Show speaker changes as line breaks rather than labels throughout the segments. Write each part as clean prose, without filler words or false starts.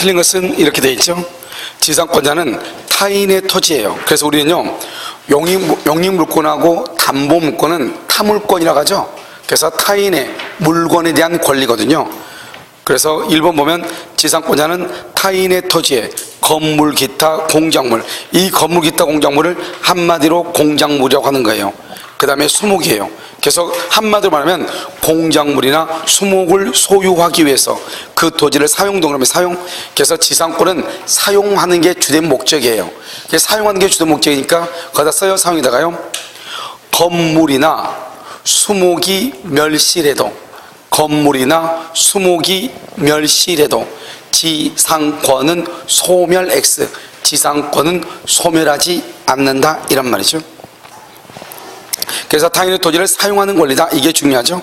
틀린 것은 이렇게 되어 있죠. 지상권자는 타인의 토지예요. 그래서 우리는요, 용익물권하고 담보물권은 타물권이라고 하죠. 그래서 타인의 물건에 대한 권리거든요. 그래서 1번 보면 지상권자는 타인의 토지에 건물, 기타, 공작물, 이 건물, 기타, 공작물을 한마디로 공작물이라고 하는 거예요. 그 다음에 수목이에요. 그래서 한마디로 말하면 공작물이나 수목을 소유하기 위해서 그 토지를 사용동 그러면 사용. 그래서 지상권은 사용하는 게 주된 목적이에요. 사용하는 게 주된 목적이니까 거기다 써요. 사용에다가요, 건물이나 수목이 멸실해도, 건물이나 수목이 멸실해도 지상권은 소멸 X, 지상권은 소멸하지 않는다, 이란 말이죠. 그래서 타인의 토지를 사용하는 권리다, 이게 중요하죠.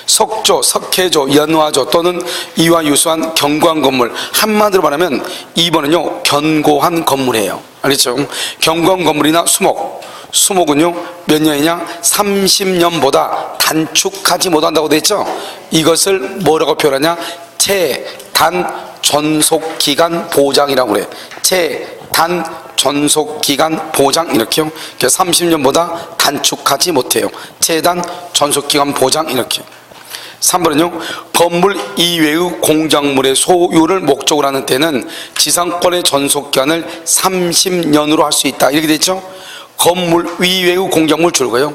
석조, 석회조, 연화조 또는 이와 유사한 견고한 건물, 한마디로 말하면 2번은요 견고한 건물이에요. 알겠죠? 견고한 건물이나 수목, 수목은요 몇 년이냐? 30년보다 단축하지 못한다고 되어 있죠. 이것을 뭐라고 표현하냐? 최단 존속기간 보장이라고 그래요. 최단 존속기간 보장, 이렇게요. 그래서 30년보다 단축하지 못해요. 최단 존속기간 보장, 이렇게. 3번은요, 건물 이외의 공작물의 소유를 목적으로 하는 때는 지상권의 존속기간을 30년으로 할 수 있다, 이렇게 되죠. 건물 이외의 공작물 줄고요,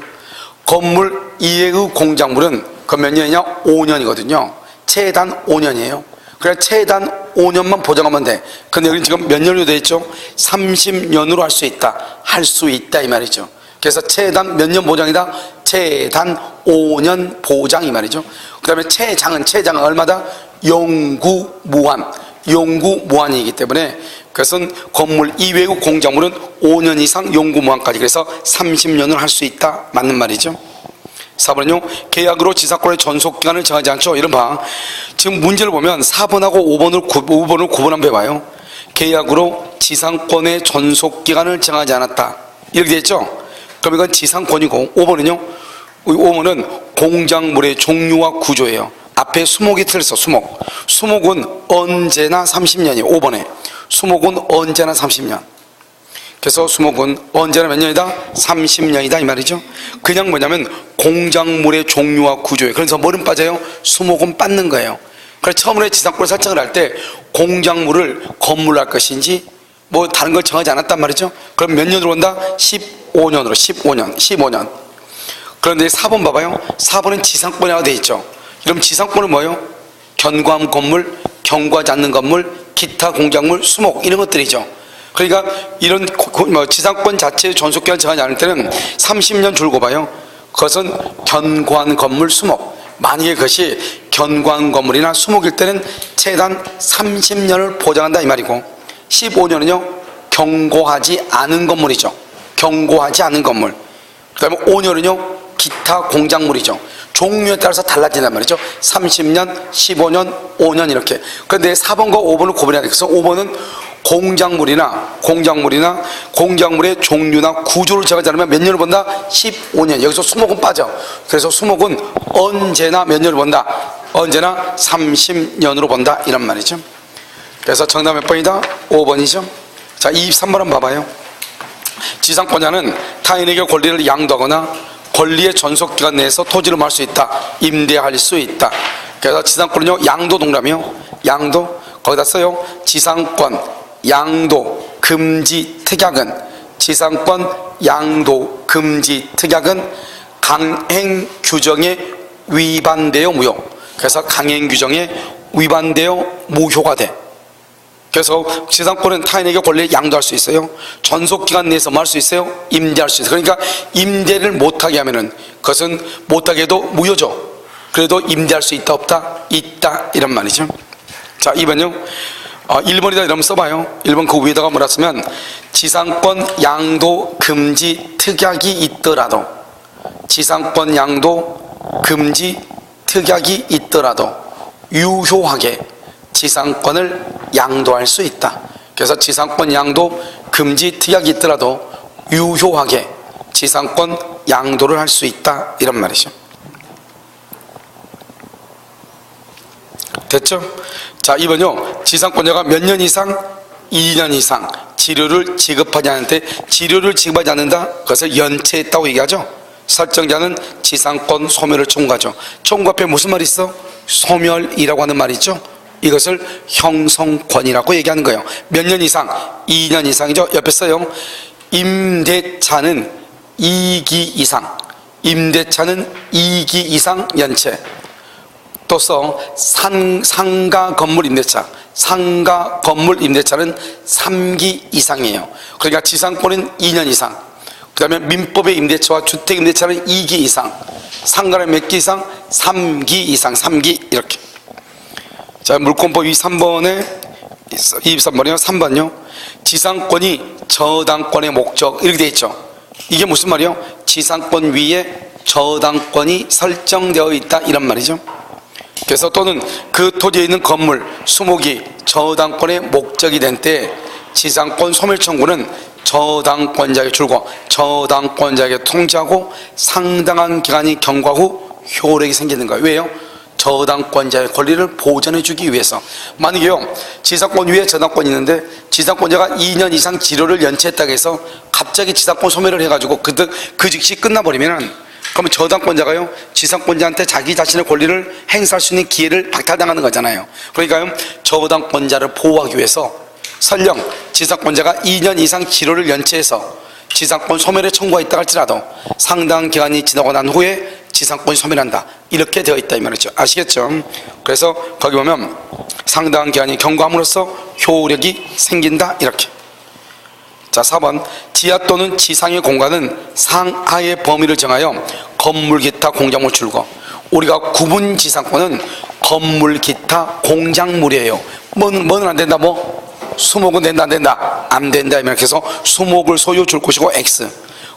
건물 이외의 공작물은 그 몇 년이냐? 5년이거든요. 최단 5년이에요. 그래 최단 5년만 보장하면 돼. 근데 여기 지금 몇 년으로 되어 있죠? 30년으로 할 수 있다. 할 수 있다, 이 말이죠. 그래서 최단 몇 년 보장이다? 최단 5년 보장, 이 말이죠. 그 다음에 최장은 얼마다? 영구무한. 영구무한이기 때문에 그것은 건물 이외의 공작물은 5년 이상 영구무한까지, 그래서 30년을 할 수 있다, 맞는 말이죠. 4번은요, 계약으로 지상권의 존속기간을 정하지 않죠. 이런 봐, 지금 문제를 보면 4번하고 5번을 구분한 배워요. 계약으로 지상권의 존속기간을 정하지 않았다, 이렇게 되어 있죠. 그럼 이건 지상권이고, 5번은요, 5번은 공작물의 종류와 구조예요. 앞에 수목이 틀렸어. 수목은 언제나 30년이에요 5번에. 수목은 언제나 30년. 그래서 수목은 언제나 몇 년이다? 30년이다, 이 말이죠. 그냥 뭐냐면 공작물의 종류와 구조예요. 그래서 뭐는 빠져요? 수목은 빠는 거예요. 그래서 처음에 지상권을 설정을 할 때 공작물을 건물로 할 것인지 뭐 다른 걸 정하지 않았단 말이죠. 그럼 몇 년으로 온다? 15년으로. 15년. 그런데 4번 봐봐요. 4번은 지상권이라고 되어 있죠. 그럼 지상권은 뭐예요? 견고한 건물, 견고하지 않는 건물, 기타 공작물, 수목, 이런 것들이죠. 그러니까 이런 지상권 자체의 존속기간 정하지 않을 때는 30년 줄고 봐요. 그것은 견고한 건물, 수목. 만약에 그것이 견고한 건물이나 수목일 때는 최단 30년을 보장한다, 이 말이고, 15년은요 견고하지 않은 건물이죠. 견고하지 않은 건물. 그 다음에 5년은요 기타 공작물이죠. 종류에 따라서 달라진단 말이죠. 30년, 15년, 5년 이렇게. 그런데 4번과 5번을 구분해야 돼요. 그래서 5번은 공작물이나 공작물의 종류나 구조를 정하지 않으면 몇 년을 본다? 15년. 여기서 수목은 빠져. 그래서 수목은 언제나 몇 년을 본다? 언제나 30년으로 본다, 이런 말이죠. 그래서 정답 몇 번이다? 5번이죠. 자, 23번 한번 봐봐요. 지상권자는 타인에게 권리를 양도하거나 권리의 존속기간 내에서 토지를 말 수 있다. 임대할 수 있다. 그래서 지상권은요 양도 동그라미요. 양도 거기다 써요. 지상권 양도 금지 특약은, 지상권 양도 금지 특약은 강행 규정에 위반되어 무효. 그래서 강행 규정에 위반되어 무효가 돼. 그래서 지상권은 타인에게 권리를 양도할 수 있어요. 존속기간 내에서 뭐 할 수 있어요? 임대할 수 있어요. 그러니까 임대를 못하게 하면은 그것은 못하게 해도 무효죠. 그래도 임대할 수 있다 없다? 있다, 이런 말이죠. 자, 2번요 1번이다 이러면 써봐요. 1번 그 위에다가 뭐라 쓰면 지상권 양도 금지 특약이 있더라도, 지상권 양도 금지 특약이 있더라도 유효하게 지상권을 양도할 수 있다. 그래서 지상권 양도 금지 특약이 있더라도 유효하게 지상권 양도를 할 수 있다, 이런 말이죠. 됐죠? 자, 2번요. 지상권자가 몇 년 이상? 2년 이상 지료를 지급하지 않는데, 지료를 지급하지 않는다, 그것을 연체했다고 얘기하죠. 설정자는 지상권 소멸을 청구하죠. 청구 앞에 무슨 말이 있어? 소멸이라고 하는 말이 있죠. 이것을 형성권이라고 얘기하는 거예요. 몇 년 이상? 2년 이상이죠. 옆에 써요. 임대차는 2기 이상, 임대차는 2기 이상 연체. 또 써. 상가 건물 임대차, 상가 건물 임대차는 3기 이상이에요. 그러니까 지상권은 2년 이상, 그 다음에 민법의 임대차와 주택 임대차는 2기 이상, 상가는 몇 기 이상? 3기 이상, 3기. 이렇게. 자, 물권법 23번이요. 3번요. 지상권이 저당권의 목적, 이렇게 돼 있죠. 이게 무슨 말이요? 지상권 위에 저당권이 설정되어 있다, 이런 말이죠. 그래서 또는 그 토지에 있는 건물, 수목이 저당권의 목적이 된 때 지상권 소멸 청구는 저당권자에게 줄고 저당권자에게 통지하고 상당한 기간이 경과 후 효력이 생기는 거예요. 왜요? 저당권자의 권리를 보전해 주기 위해서. 만약에요, 지상권 위에 저당권이 있는데 지상권자가 2년 이상 지료를 연체했다고 해서 갑자기 지상권 소멸을 해가지고 그 즉시 끝나버리면, 그러면 저당권자가요, 지상권자한테 자기 자신의 권리를 행사할 수 있는 기회를 박탈당하는 거잖아요. 그러니까요, 저당권자를 보호하기 위해서 설령 지상권자가 2년 이상 지료를 연체해서 지상권 소멸에 청구했다 할지라도 상당한 기간이 지나고 난 후에 지상권이 소멸한다, 이렇게 되어 있다, 이 말이죠. 아시겠죠? 그래서 거기 보면 상당한 기간이 경과함으로써 효력이 생긴다, 이렇게. 자, 4번. 지하 또는 지상의 공간은 상하의 범위를 정하여 건물 기타 공작물 출고. 우리가 구분 지상권은 건물 기타 공작물이에요. 뭐는 안 된다? 수목은 된다, 안 된다? 안 된다. 이렇게 해서 수목을 소유 줄 것이고 X,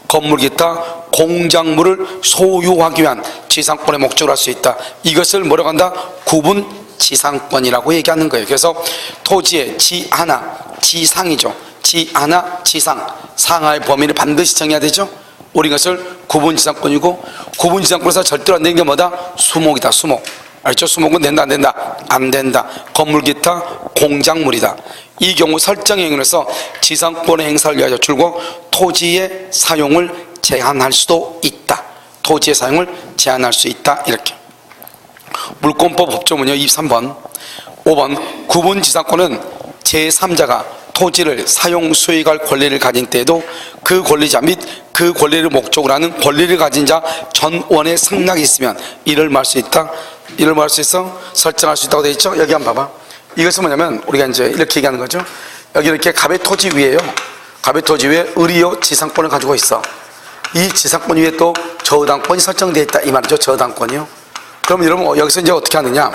건물 기타 공작물을 소유하기 위한 지상권의 목적을 할 수 있다. 이것을 뭐라고 한다? 구분 지상권이라고 얘기하는 거예요. 그래서 토지의 지하나 지상이죠. 지하나 지상, 상하의 범위를 반드시 정해야 되죠. 우리 이것을 구분지상권이고, 구분지상권에서 절대로 안 되는 게 뭐다? 수목이다, 수목. 알죠? 수목은 된다, 안 된다? 안 된다. 건물 기타 공작물이다. 이 경우 설정에 의해서 지상권의 행사를 위하여 줄고 토지의 사용을 제한할 수도 있다. 토지의 사용을 제한할 수 있다, 이렇게. 물권법 법조문요 23번. 5번. 구분지상권은 제3자가 토지를 사용 수익할 권리를 가진 때에도 그 권리자 및 그 권리를 목적으로 하는 권리를 가진 자 전원의 승낙이 있으면 이를 말할 수 있다. 이를 말할 수 있어 설정할 수 있다고 되어 있죠. 여기 한번 봐봐. 이것은 뭐냐면 우리가 이제 이렇게 얘기하는 거죠. 여기 이렇게 갑의 토지 위에요, 갑의 토지 위에 의리요 지상권을 가지고 있어. 이 지상권 위에 또 저당권이 설정되어 있다, 이 말이죠. 저당권이요. 그럼 여러분 여기서 이제 어떻게 하느냐,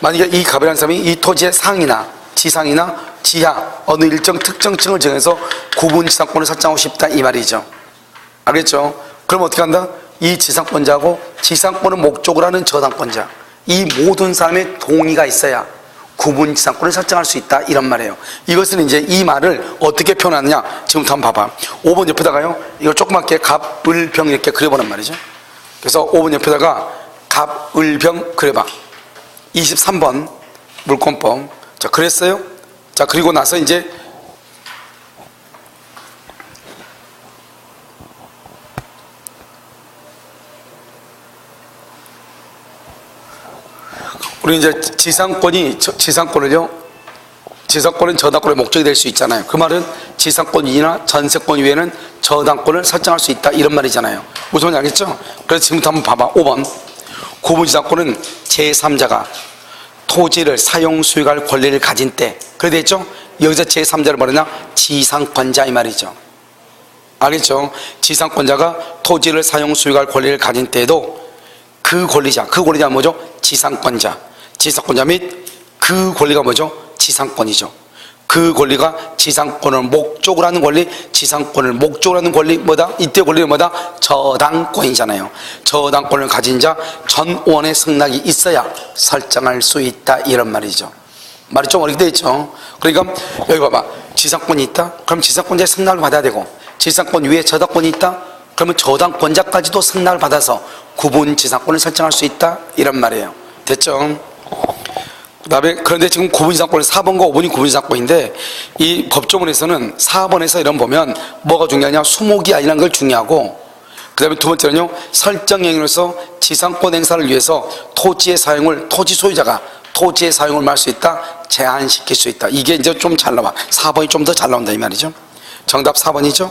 만약에 이 갑이라는 사람이 이 토지의 상이나 지상이나 지하 어느 일정 특정층을 정해서 구분 지상권을 설정하고 싶다, 이 말이죠. 알겠죠? 그럼 어떻게 한다? 이 지상권자하고 지상권을 목적으로 하는 저당권자, 이 모든 사람의 동의가 있어야 구분 지상권을 설정할 수 있다, 이런 말이에요. 이것은 이제 이 말을 어떻게 표현하느냐, 지금부터 한번 봐봐. 5번 옆에다가요, 이거 조그맣게 갑, 을, 병 이렇게 그려보란 말이죠. 그래서 5번 옆에다가 갑, 을, 병 그려봐. 23번 물권법. 자, 그랬어요? 자, 그리고 나서 이제 우리 이제 지상권은 저당권의 목적이 될 수 있잖아요. 그 말은 지상권이나 전세권 위에는 저당권을 설정할 수 있다, 이런 말이잖아요. 무슨 말인지 알겠죠? 그래서 지금부터 한번 봐봐. 5번. 구분지상권은 제3자가 토지를 사용 수익할 권리를 가진 때, 그래 됐죠? 여기서 제3자를 말하냐? 지상권자, 이 말이죠. 알겠죠? 지상권자가 토지를 사용 수익할 권리를 가진 때에도 그 권리자 뭐죠? 지상권자 및 그 권리가 뭐죠? 지상권이죠. 그 권리가 지상권을 목적으로 하는 권리, 지상권을 목적으로 하는 권리 뭐다? 이때 권리는 뭐다? 저당권이잖아요. 저당권을 가진 자 전원의 승낙이 있어야 설정할 수 있다, 이런 말이죠. 말이 좀 어렵게 되어 있죠. 그러니까 여기 봐봐. 지상권이 있다? 그럼 지상권자의 승낙을 받아야 되고, 지상권 위에 저당권이 있다? 그러면 저당권자까지도 승낙을 받아서 구분 지상권을 설정할 수 있다, 이런 말이에요. 됐죠? 그다음에 그런데 지금 구분지상권은 4번과 5번이 구분지상권인데 이 법조문에서는 4번에서 이런 보면 뭐가 중요하냐, 수목이 아니라는 걸 중요하고, 그다음에 두 번째는요, 설정행위로서 지상권 행사를 위해서 토지의 사용을 토지 소유자가 토지의 사용을 할 수 있다, 제한시킬 수 있다. 이게 이제 좀 잘 나와. 4번이 좀 더 잘 나온다 이 말이죠. 정답 4번이죠.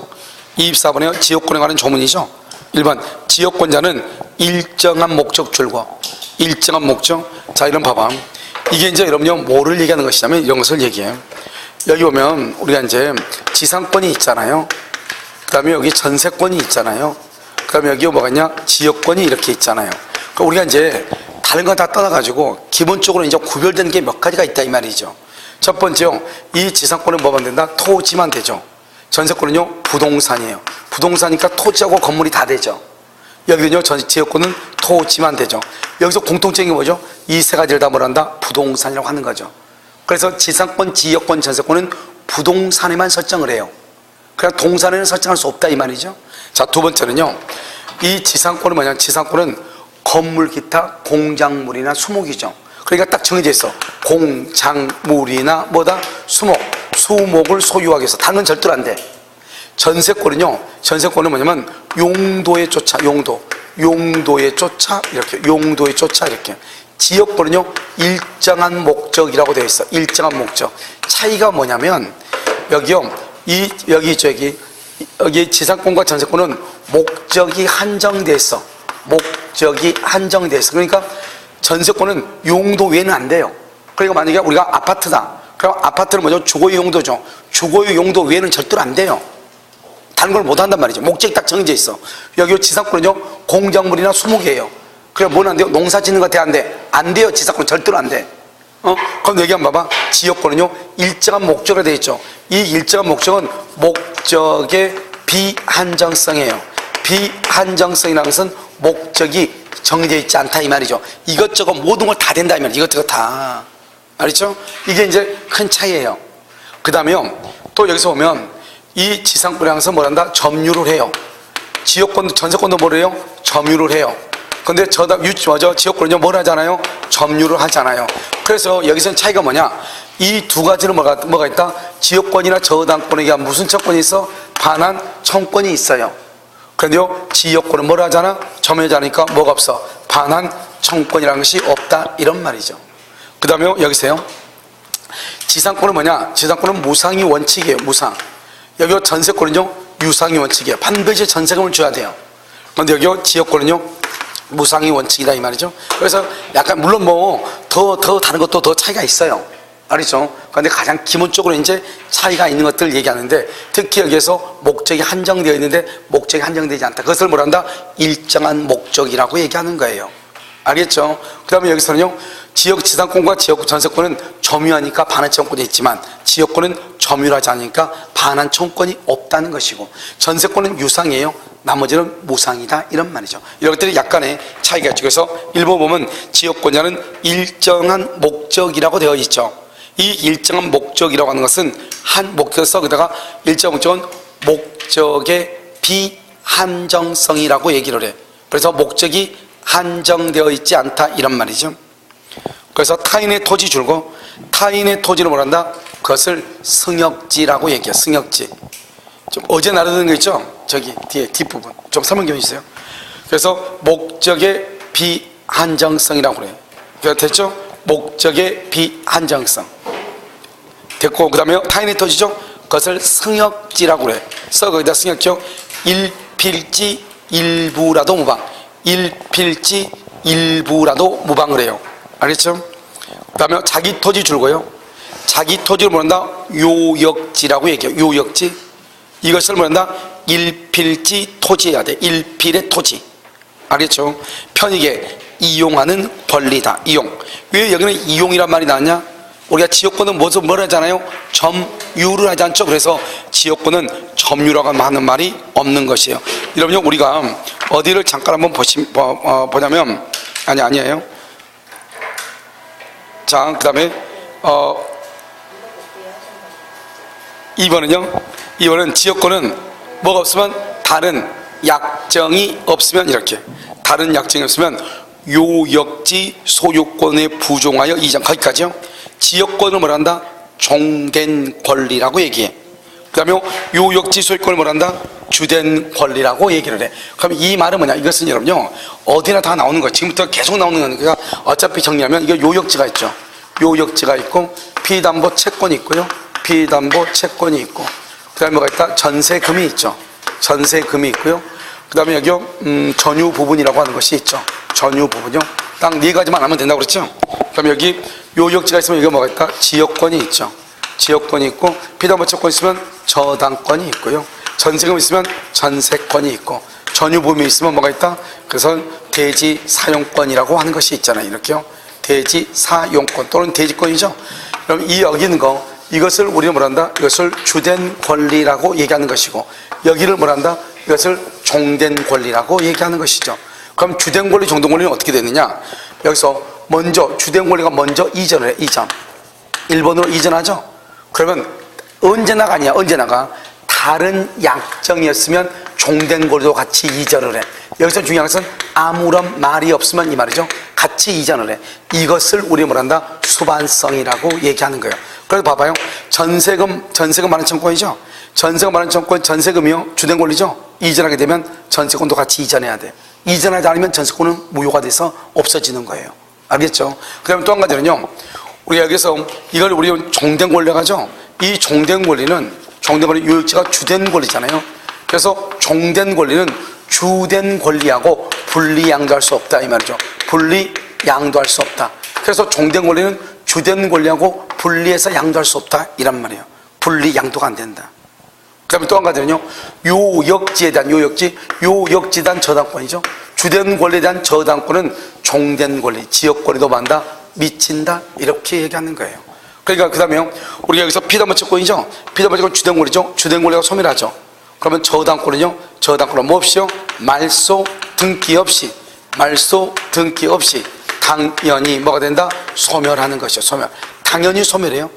24번에요. 지역권에 관한 조문이죠. 1번 지역권자는 일정한 목적 줄거, 일정한 목적. 자, 이런 봐봐. 이게 이제 여러분요 뭐를 얘기하는 것이냐면 이런 것을 얘기해요. 여기 보면 우리가 이제 지상권이 있잖아요. 그 다음에 여기 전세권이 있잖아요. 그 다음에 여기 뭐가 있냐, 지역권이 이렇게 있잖아요. 그러니까 우리가 이제 다른 건 다 떠나가지고 기본적으로 이제 구별되는 게 몇 가지가 있다 이 말이죠. 첫 번째요, 이 지상권은 뭐만 된다? 토지만 되죠. 전세권은요 부동산이에요. 부동산이니까 토지하고 건물이 다 되죠. 여기는요 지역권은 토지만 되죠. 여기서 공통점이 뭐죠? 이 세 가지를 다 뭐란다? 부동산이라고 하는 거죠. 그래서 지상권, 지역권, 전세권은 부동산에만 설정을 해요. 그냥 동산에는 설정할 수 없다 이 말이죠. 자, 두 번째는요, 이 지상권은 뭐냐, 지상권은 건물 기타 공작물이나 수목이죠. 그러니까 딱 정해져 있어. 공작물이나 뭐다? 수목. 수목을 소유하기 위해서. 다른 건 절대로 안 돼. 전세권은요, 전세권은 뭐냐면 용도에 쫓아, 용도에 쫓아 이렇게, 용도에 쫓아 이렇게. 지역권은요 일정한 목적이라고 되어 있어. 일정한 목적. 차이가 뭐냐면 여기요, 여기 지상권과 전세권은 목적이 한정돼 있어. 목적이 한정돼 있어. 그러니까 전세권은 용도 외에는 안 돼요. 그러니까 만약에 우리가 아파트다, 그럼 아파트는 뭐죠? 주거용 용도죠. 주거용 용도 외에는 절대로 안 돼요. 다른 걸 못 한단 말이죠. 목적이 딱 정해져 있어. 여기 지상권은요 공작물이나 수목이에요. 그래, 뭐는 안 돼요? 농사 짓는 거 돼, 안 돼? 안 돼요. 지상권 절대로 안 돼. 그럼 여기 한번 봐봐. 지역권은요 일정한 목적으로 되어 있죠. 이 일정한 목적은 목적의 비한정성이에요. 비한정성이라는 것은 목적이 정해져 있지 않다 이 말이죠. 이것저것 모든 걸 다 된다 이 말이죠. 이것저것 다. 알겠죠? 이게 이제 큰 차이예요. 그 다음에요, 또 여기서 보면 이 지상권에 항상 뭐란다? 점유를 해요. 지역권도, 전세권도 뭐래요? 점유를 해요. 근데 지역권은요 뭘 하잖아요? 점유를 하잖아요. 그래서 여기서는 차이가 뭐냐? 이 두 가지는 뭐가 있다? 지역권이나 저당권에게 무슨 청권이 있어? 반환 청권이 있어요. 그런데요 지역권은 뭘 하잖아? 점유하자니까 뭐가 없어? 반환 청권이라는 것이 없다 이런 말이죠. 그 다음에 여기서요, 지상권은 뭐냐? 지상권은 무상이 원칙이에요. 무상. 여기 전세권은요 유상이 원칙이에요. 반드시 전세금을 줘야 돼요. 그런데 여기 지역권은요 무상이 원칙이다 이 말이죠. 그래서 약간 물론 뭐 더 다른 것도 더 차이가 있어요. 알겠죠? 그런데 가장 기본적으로 이제 차이가 있는 것들을 얘기하는데, 특히 여기에서 목적이 한정되어 있는데 목적이 한정되지 않다. 그것을 뭐란다? 일정한 목적이라고 얘기하는 거예요. 알겠죠? 그 다음에 여기서는요, 지상권과 지역 전세권은 점유하니까 반환 청권이 있지만 지역권은 점유하지 않으니까 반환 청권이 없다는 것이고, 전세권은 유상이에요. 나머지는 무상이다 이런 말이죠. 이런 것들이 약간의 차이가 있죠. 그래서 1번 보면 지역권자는 일정한 목적이라고 되어 있죠. 이 일정한 목적이라고 하는 것은 한 목적에서 그다가 일정한 목적은 목적의 비한정성이라고 얘기를 해. 그래서 목적이 한정되어 있지 않다 이런 말이죠. 그래서 타인의 토지 줄고, 타인의 토지를 뭐란다? 그것을 승역지라고 얘기해요. 승역지. 좀 어제 나르는 거 있죠? 저기 뒤에 뒷부분 좀 설명 좀 해주세요. 그래서 목적의 비한정성이라고 그래요. 그러니까 됐죠? 목적의 비한정성 됐고, 그 다음에 타인의 토지죠? 그것을 승역지라고 그래요. 그래서 거기다 승역지요, 일필지 일부라도 무방, 일필지 일부라도 무방을 해요. 알겠죠? 그 다음에 자기 토지 줄고요, 자기 토지를 뭐란다? 요역지라고 얘기해요. 요역지. 이것을 뭐란다? 일필지 토지해야 돼. 일필의 토지. 알겠죠? 편익에 이용하는 권리다. 이용. 왜 여기는 이용이란 말이 나왔냐? 우리가 지역권은 뭘 하잖아요? 점유를 하지 않죠? 그래서 지역권은 점유라고 하는 말이 없는 것이에요. 여러분요, 우리가 어디를 잠깐 한번 보냐면, 아니에요. 자, 그 다음에 2번은 지역권은 뭐가 없으면, 다른 약정이 없으면, 이렇게 다른 약정이 없으면 요역지 소유권에 부종하여 이전, 거기까지요. 지역권을 뭐라 한다? 종된 권리라고 얘기해. 그 다음에 요역지 소유권을 뭐라 한다? 주된 권리라고 얘기를 해. 그럼 이 말은 뭐냐? 이것은 여러분요, 어디나 다 나오는 거예요. 지금부터 계속 나오는 거니까 어차피 정리하면 이거 요역지가 있죠. 요역지가 있고, 피담보 채권이 있고요. 피담보 채권이 있고, 그 다음에 뭐가 있다? 전세금이 있죠. 전세금이 있고요. 그 다음에 여기요, 전유 부분이라고 하는 것이 있죠. 전유 부분요. 딱 네 가지만 하면 된다고 그랬죠. 그럼 여기 요역지가 있으면 여기 뭐가 있다? 지역권이 있죠. 지역권이 있고, 피담보 채권이 있으면 저당권이 있고요. 전세금 있으면 전세권이 있고, 전유 부분이 있으면 뭐가 있다? 그래서 대지 사용권이라고 하는 것이 있잖아요. 이렇게요. 대지 사용권 또는 대지권이죠. 그럼 이 여기 있는 거, 이것을 우리는 뭐라 한다? 이것을 주된 권리라고 얘기하는 것이고, 여기를 뭐라 한다? 이것을 종된 권리라고 얘기하는 것이죠. 그럼 주된 권리, 종된 권리는 어떻게 되느냐? 여기서 먼저 주된 권리가 먼저 이전을 해. 이전. 1번으로 이전하죠. 그러면 언제나가 아니야. 언제나가 다른 약정이었으면 종된 권리도 같이 이전을 해. 여기서 중요한 것은 아무런 말이 없으면 이 말이죠. 같이 이전을 해. 이것을 우리 뭐라 한다? 수반성이라고 얘기하는 거예요. 그래서 봐봐요. 전세금 많은 청권이죠. 전세금 많은 청권, 전세금이요. 주된 권리죠. 이전하게 되면 전세권도 같이 이전해야 돼. 이전하지 않으면 전세권은 무효가 돼서 없어지는 거예요. 알겠죠? 그 다음에 또 한 가지는요. 우리가 여기서 이걸 우리 종된 권리라고 하죠. 이 종된 권리는, 종된 권리, 요역지가 주된 권리잖아요. 그래서 종된 권리는 주된 권리하고 분리 양도할 수 없다 이 말이죠. 분리 양도할 수 없다. 그래서 종된 권리는 주된 권리하고 분리해서 양도할 수 없다 이란 말이에요. 분리 양도가 안 된다. 그 다음에 또 한 가지는요, 요역지에 대한 요역지에 대한 저당권이죠. 주된 권리에 대한 저당권은 종된 권리, 지역권리도 만다, 미친다 이렇게 얘기하는 거예요. 그러니까 그 다음에요, 우리가 여기서 피담보 채권이죠. 피담보 채권 주된 권리죠. 주된 권리가 소멸하죠. 그러면 저당권은요, 저당권은 뭐 없이요? 말소 등기 없이, 말소 등기 없이 당연히 뭐가 된다? 소멸하는 것이죠. 소멸. 당연히 소멸해요.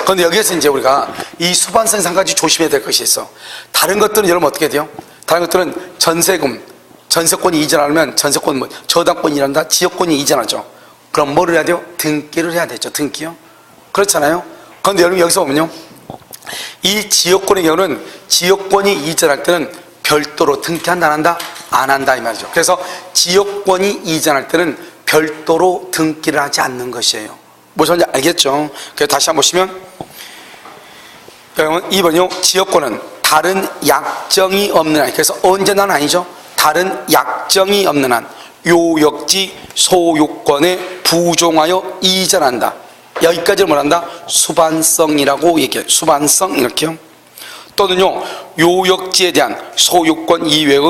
그런데 여기에서 이제 우리가 이 수반성상 가지 조심해야 될 것이 있어. 다른 것들은 여러분 어떻게 돼요? 다른 것들은 전세금, 전세권이 이전하면 전세권, 뭐 저당권이란다, 지역권이 이전하죠. 그럼 뭐를 해야 돼요? 등기를 해야 되죠. 등기요. 그렇잖아요. 그런데 여러분 여기서 보면요, 이 지역권의 경우는 지역권이 이전할 때는 별도로 등기한다 안 한다? 안 한다 이 말이죠. 그래서 지역권이 이전할 때는 별도로 등기를 하지 않는 것이에요. 무슨 말인지 알겠죠? 그래서 다시 한번 보시면, 그러면 2번이요. 지역권은 다른 약정이 없는 한, 그래서 언제나는 아니죠. 다른 약정이 없는 한 요역지 소유권에 부종하여 이전한다. 여기까지를 뭐란다? 수반성이라고 얘기해요. 수반성 이렇게요. 또는요, 요역지에 대한 소유권 이외의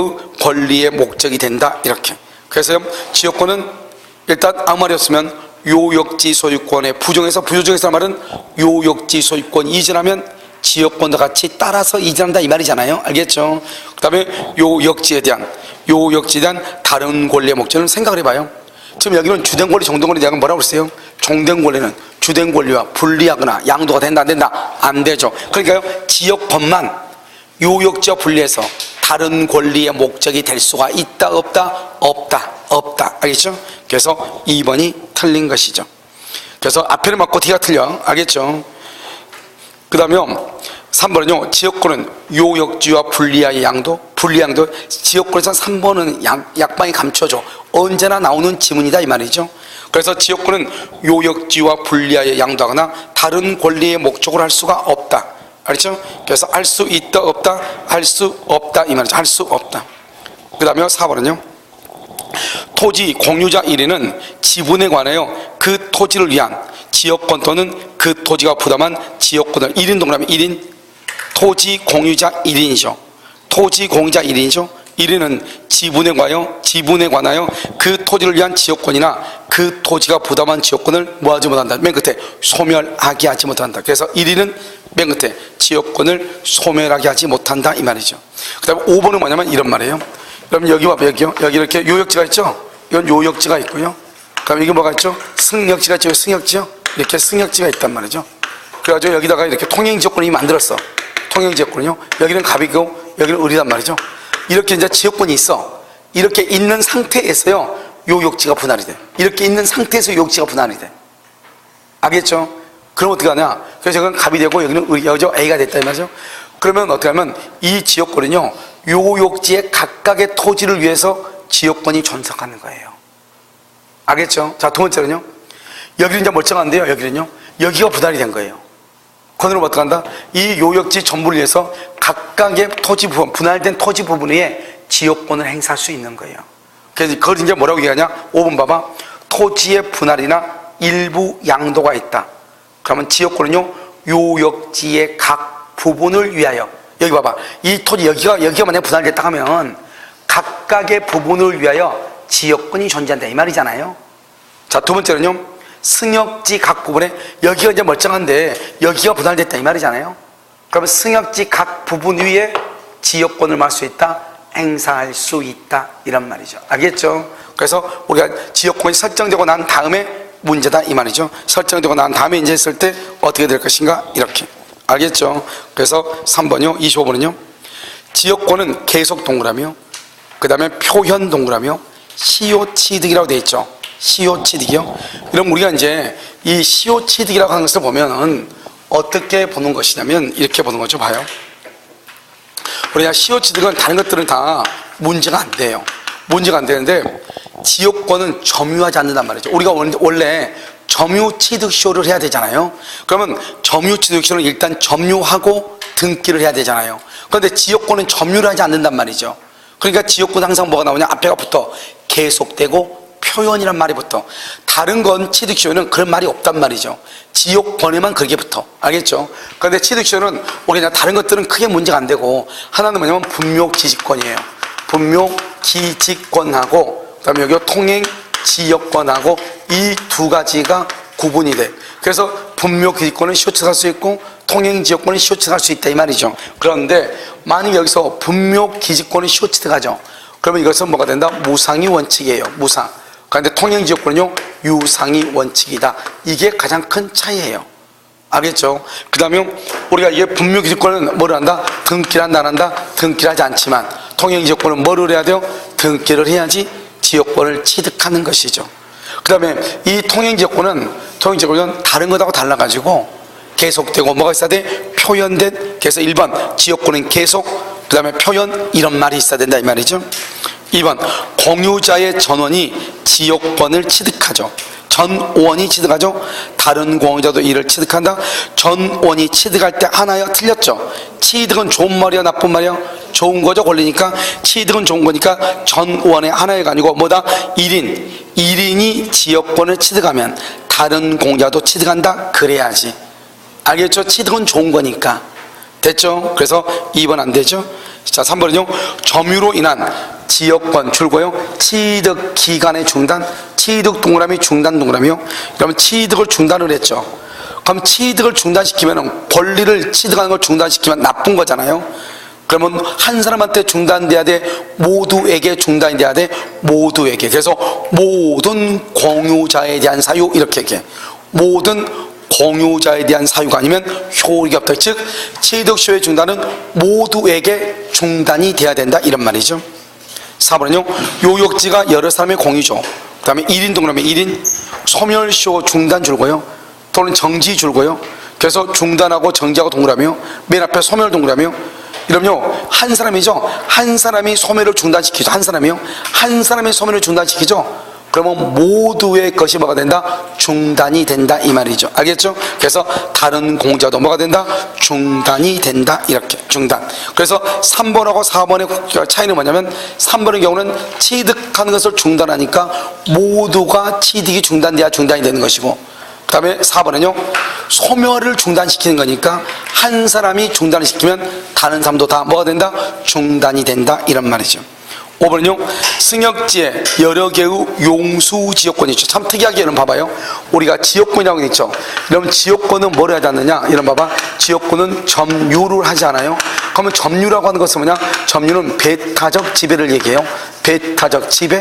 권리의 목적이 된다 이렇게. 그래서 지역권은 일단 아무 말이 없으면 요역지 소유권에 부정해서, 부정해서 말은 요역지 소유권 이전하면 지역권과 같이 따라서 이전한다 이 말이잖아요. 알겠죠? 그 다음에 요역지에 대한 다른 권리의 목적을 생각을 해봐요. 지금 여기는 주된 권리, 종된 권리에 대한 뭐라고 그랬어요? 종된 권리는 주된 권리와 분리하거나 양도가 된다 안 된다? 안 되죠. 그러니까요, 지역권만 요역지와 분리해서 다른 권리의 목적이 될 수가 있다 없다? 없다. 없다. 알겠죠? 그래서 2번이 틀린 것이죠. 그래서 앞에는 맞고 뒤가 틀려. 알겠죠? 그 다음에 3번은요, 지역권은 요역지와 분리하여 양도, 분리양도. 지역권에서 3번은 약방이 감춰져 언제나 나오는 지문이다 이 말이죠. 그래서 지역권은 요역지와 분리하여 양도하거나 다른 권리의 목적으로 할 수가 없다. 알겠죠? 그래서 할 수 있다 없다? 할 수 없다 이 말이죠. 할 수 없다. 그 다음에 4번은요, 토지 공유자 1인은 지분에 관하여 그 토지를 위한 지역권 또는 그 토지가 부담한 지역권을 1인 동그라미 1인, 토지 공유자 1인이죠. 토지 공유자 1인이죠. 1인은 지분에 관하여 그 토지를 위한 지역권이나 그 토지가 부담한 지역권을 뭐하지 못한다. 맨 끝에 소멸하게 하지 못한다. 그래서 1인은 맨 끝에 지역권을 소멸하게 하지 못한다 이 말이죠. 그 다음에 5번은 뭐냐면 이런 말이에요. 그럼 여기 봐봐, 여기요. 여기 이렇게 요역지가 있죠. 이건 요역지가 있고요. 그럼 이게 뭐가 있죠? 승역지가 있죠. 승역지요. 이렇게 승역지가 있단 말이죠. 그래가지고 여기다가 이렇게 통행지역권을 만들었어. 통행지역권은요. 여기는 갑이고 여기는 을이란 말이죠. 이렇게 이제 지역권이 있어. 이렇게 있는 상태에서요, 요욕지가 분할이 돼. 이렇게 있는 상태에서 요욕지가 분할이 돼. 알겠죠? 그럼 어떻게 하냐? 그래서 여기는 갑이 되고 여기는 여기서 A가 됐다 이 말이죠. 그러면 어떻게 하면 이 지역권은요, 요욕지의 각각의 토지를 위해서 지역권이 존속하는 거예요. 알겠죠? 자, 두 번째는요, 여기는 이제 멀쩡한데요, 여기는요, 여기가 분할이 된 거예요. 그러면 어떻게 한다? 이 요역지 전부를 위해서 각각의 토지 부분, 분할된 토지 부분 위에 지역권을 행사할 수 있는 거예요. 그래서 그걸 이제 뭐라고 얘기하냐? 5번 봐봐. 토지의 분할이나 일부 양도가 있다. 그러면 지역권은요, 요역지의 각 부분을 위하여. 여기 봐봐. 이 토지, 여기가 만약에 분할됐다 하면 각각의 부분을 위하여 지역권이 존재한다. 이 말이잖아요. 자, 두 번째는요, 승역지 각 부분에, 여기가 이제 멀쩡한데 여기가 분할됐다 이 말이잖아요. 그러면 승역지 각 부분 위에 지역권을 말 수 있다, 행사할 수 있다, 이런 말이죠. 알겠죠? 그래서 우리가 지역권이 설정되고 난 다음에 문제다 이 말이죠. 설정되고 난 다음에 이제 했을 때 어떻게 될 것인가, 이렇게. 알겠죠? 그래서 3번이요 25번은요, 지역권은 계속 동그라미요, 그 다음에 표현 동그라미요, 시효취득이라고 되어 있죠. 시효취득이요. 그럼 우리가 이제 이 시효취득이라고 하는 것을 보면은 어떻게 보는 것이냐면 이렇게 보는 거죠. 봐요. 우리가 시효취득은 다른 것들은 다 문제가 안 돼요. 문제가 안 되는데 지역권은 점유하지 않는단 말이죠. 우리가 원래 점유취득시효를 해야 되잖아요. 그러면 점유취득시효는 일단 점유하고 등기를 해야 되잖아요. 그런데 지역권은 점유를 하지 않는단 말이죠. 그러니까 지역권 항상 뭐가 나오냐? 앞에가 붙어 계속되고 표현이란 말이 붙어. 다른 건 취득시효는 그런 말이 없단 말이죠. 지역권에만 그렇게 붙어. 알겠죠? 그런데 취득시효는 우리가 다른 것들은 크게 문제가 안 되고, 하나는 뭐냐면 분묘기지권이에요. 분묘기지권하고 그 다음에 여기 통행지역권하고 이 두 가지가 구분이 돼. 그래서 분묘기지권은 시효취득할 수 있고 통행지역권은 시효취득할 수 있다 이 말이죠. 그런데 만약 여기서 분묘기지권은 시효취득하죠. 그러면 이것은 뭐가 된다? 무상이 원칙이에요. 무상. 그런데 통행지역권은요, 유상이 원칙이다. 이게 가장 큰 차이예요. 알겠죠? 그 다음에 우리가 이게 분묘기지권은 뭐를 한다? 등기를 한다 안 한다? 등기를 하지 않지만 통행지역권은 뭐를 해야 돼요? 등기를 해야지 지역권을 취득하는 것이죠. 그 다음에 이 통행지역권은 다른 것하고 달라가지고 계속되고 뭐가 있어야 돼? 표현된. 그래서 1번 지역권은 계속, 그 다음에 표현, 이런 말이 있어야 된다 이 말이죠. 2번 공유자의 전원이 지역권을 취득하죠. 전원이 취득하죠. 다른 공유자도 이를 취득한다. 전원이 취득할 때 하나요? 틀렸죠. 취득은 좋은 말이야 나쁜 말이야? 좋은 거죠. 권리니까 취득은 좋은 거니까 전원의 하나가 아니고 뭐다? 1인이 지역권을 취득하면 다른 공유자도 취득한다. 그래야지. 알겠죠? 취득은 좋은 거니까. 됐죠? 그래서 2번 안 되죠? 자, 3번은요, 점유로 인한 지역권 줄고요, 취득 기간의 중단, 취득 동그라미, 중단 동그라미요. 그러면 취득을 중단을 했죠. 그럼 취득을 중단시키면, 권리를 취득하는 걸 중단시키면 나쁜 거잖아요. 그러면 한 사람한테 중단돼야 돼? 모두에게 중단이 돼야 돼? 모두에게. 그래서 모든 공유자에 대한 사유, 이렇게 얘기해. 모든 공유자에 대한 사유가 아니면 효력이 없다. 즉 취득시효의 중단은 모두에게 중단이 돼야 된다, 이런 말이죠. 4번은요, 요역지가 여러 사람의 공유죠. 그 다음에 1인 동그라미 1인 소멸시효 중단 줄고요, 또는 정지 줄고요. 그래서 중단하고 정지하고 동그라미요, 맨 앞에 소멸 동그라미요. 이러면요, 한 사람이죠. 한 사람이 소멸을 중단시키죠. 한 사람이요. 한 사람이 소멸을 중단시키죠. 그러면 모두의 것이 뭐가 된다? 중단이 된다 이 말이죠. 알겠죠? 그래서 다른 공자도 뭐가 된다? 중단이 된다. 이렇게 중단. 그래서 3번하고 4번의 차이는 뭐냐면 3번의 경우는 취득하는 것을 중단하니까 모두가 취득이 중단돼야 중단이 되는 것이고, 그 다음에 4번은요, 소멸을 중단시키는 거니까 한 사람이 중단을 시키면 다른 사람도 다 뭐가 된다? 중단이 된다, 이런 말이죠. 5번은요, 승역지에 여러 개의 용수지역권이 있죠. 참 특이하게 이런 봐봐요. 우리가 지역권이라고 있죠. 그러면 지역권은 뭘 하지 않느냐? 이런 봐봐. 지역권은 점유를 하지 않아요. 그러면 점유라고 하는 것은 뭐냐? 점유는 배타적 지배를 얘기해요. 배타적 지배.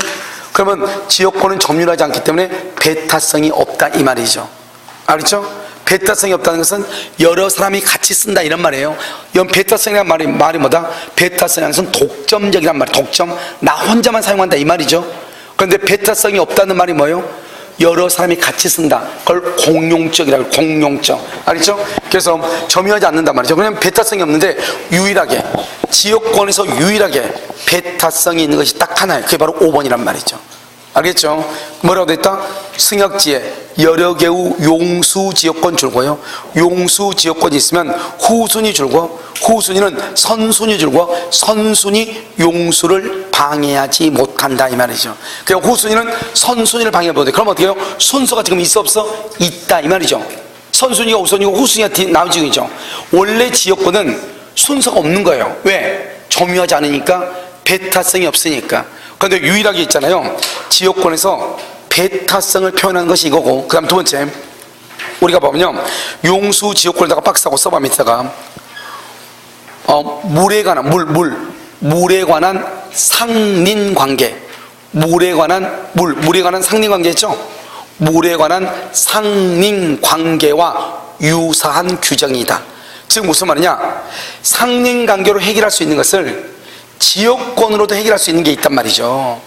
그러면 지역권은 점유를 하지 않기 때문에 배타성이 없다 이 말이죠. 알겠죠? 배타성이 없다는 것은 여러 사람이 같이 쓴다 이런 말이에요. 이런 배타성이라는 말이 뭐다? 배타성이라는 것은 독점적이란 말이에요. 독점, 나 혼자만 사용한다 이 말이죠. 그런데 배타성이 없다는 말이 뭐예요? 여러 사람이 같이 쓴다. 그걸 공용적이라고 해요. 공용적. 알겠죠? 그래서 점유하지 않는단 말이죠. 그냥 배타성이 없는데 유일하게 지역권에서 유일하게 배타성이 있는 것이 딱 하나예요. 그게 바로 5번이란 말이죠. 알겠죠? 뭐라고 됐다? 승역지에 여러 개의 용수 지역권 줄고요. 용수 지역권이 있으면 후순위 줄고, 후순위는 선순위 줄고, 선순위 용수를 방해하지 못한다 이 말이죠. 그냥 후순위는 선순위를 방해하지 못해. 그럼 어떻게 해요? 순서가 지금 있어 없어? 있다 이 말이죠. 선순위가 우선이고 후순위가 나머지죠. 원래 지역권은 순서가 없는 거예요. 왜? 점유하지 않으니까, 배타성이 없으니까. 그런데 유일하게 있잖아요. 지역권에서 배타성을 표현하는 것이 이거고, 그 다음 두 번째 우리가 보면요, 용수 지역권에다가 박스하고 써봐. 밑에다가 물에 관한 물에 관한 상린관계, 물에 관한 물에 관한 상린관계 있죠. 물에 관한 상린관계와 유사한 규정이다. 즉 무슨 말이냐, 상린관계로 해결할 수 있는 것을 지역권으로도 해결할 수 있는 게 있단 말이죠.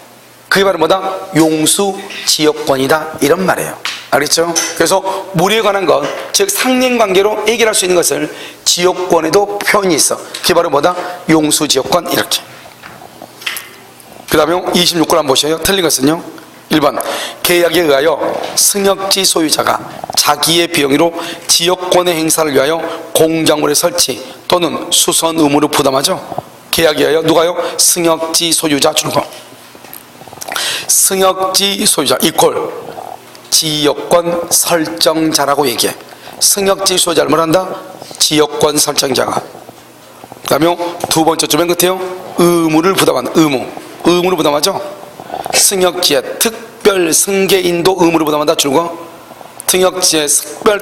그게 바로 뭐다? 용수 지역권이다 이런 말이에요. 알겠죠? 그래서 물에 관한 것, 즉 상린관계로 해결할 수 있는 것을 지역권에도 표현이 있어. 그게 바로 뭐다? 용수 지역권. 이렇게. 그 다음에 26권 한번 보셔요. 틀린 것은요, 1번 계약에 의하여 승역지 소유자가 자기의 비용으로 지역권의 행사를 위하여 공작물의 설치 또는 수선 의무를 부담하죠. 계약에 의하여 누가요? 승역지 소유자 줄거. 승역지 소유자 이퀄 지역권 설정자라고 얘기해. 승역지 소유자를 뭐란다? 지역권 설정자가. 그 다음에 두 번째 줄 맨 끝에요. 의무를 부담한 의무를 부담하죠. 승역지의 특별 승계인도 의무를 부담한다 줄거. 승역지의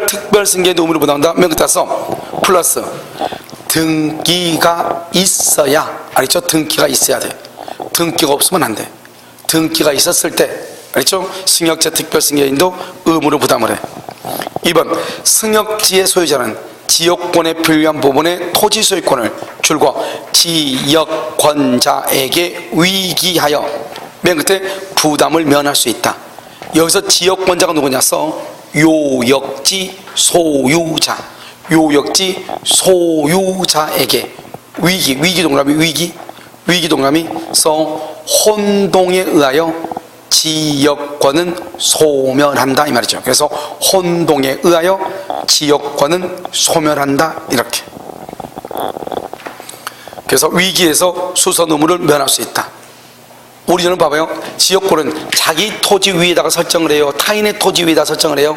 특별 승계인도 의무를 부담한다 맨 끝에 써 플러스 등기가 있어야. 알겠죠? 등기가 있어야 돼. 등기가 없으면 안 돼. 등기가 있었을 때, 알겠죠? 승역지 특별 승계인도 의무를 부담을 해. 2번 승역지의 소유자는 지역권에 필요한 부분의 토지 소유권을 줄고 지역권자에게 위기하여 맨 끝에 부담을 면할 수 있다. 여기서 지역권자가 누구냐 써 요역지 소유자. 요역지 소유자에게 위기 동그라미 써 혼동에 의하여 지역권은 소멸한다 이 말이죠. 그래서 혼동에 의하여 지역권은 소멸한다 이렇게. 그래서 위기에서 수선 의무를 면할 수 있다. 우리는 봐봐요. 지역권은 자기 토지 위에다가 설정을 해요? 타인의 토지 위에다 설정을 해요?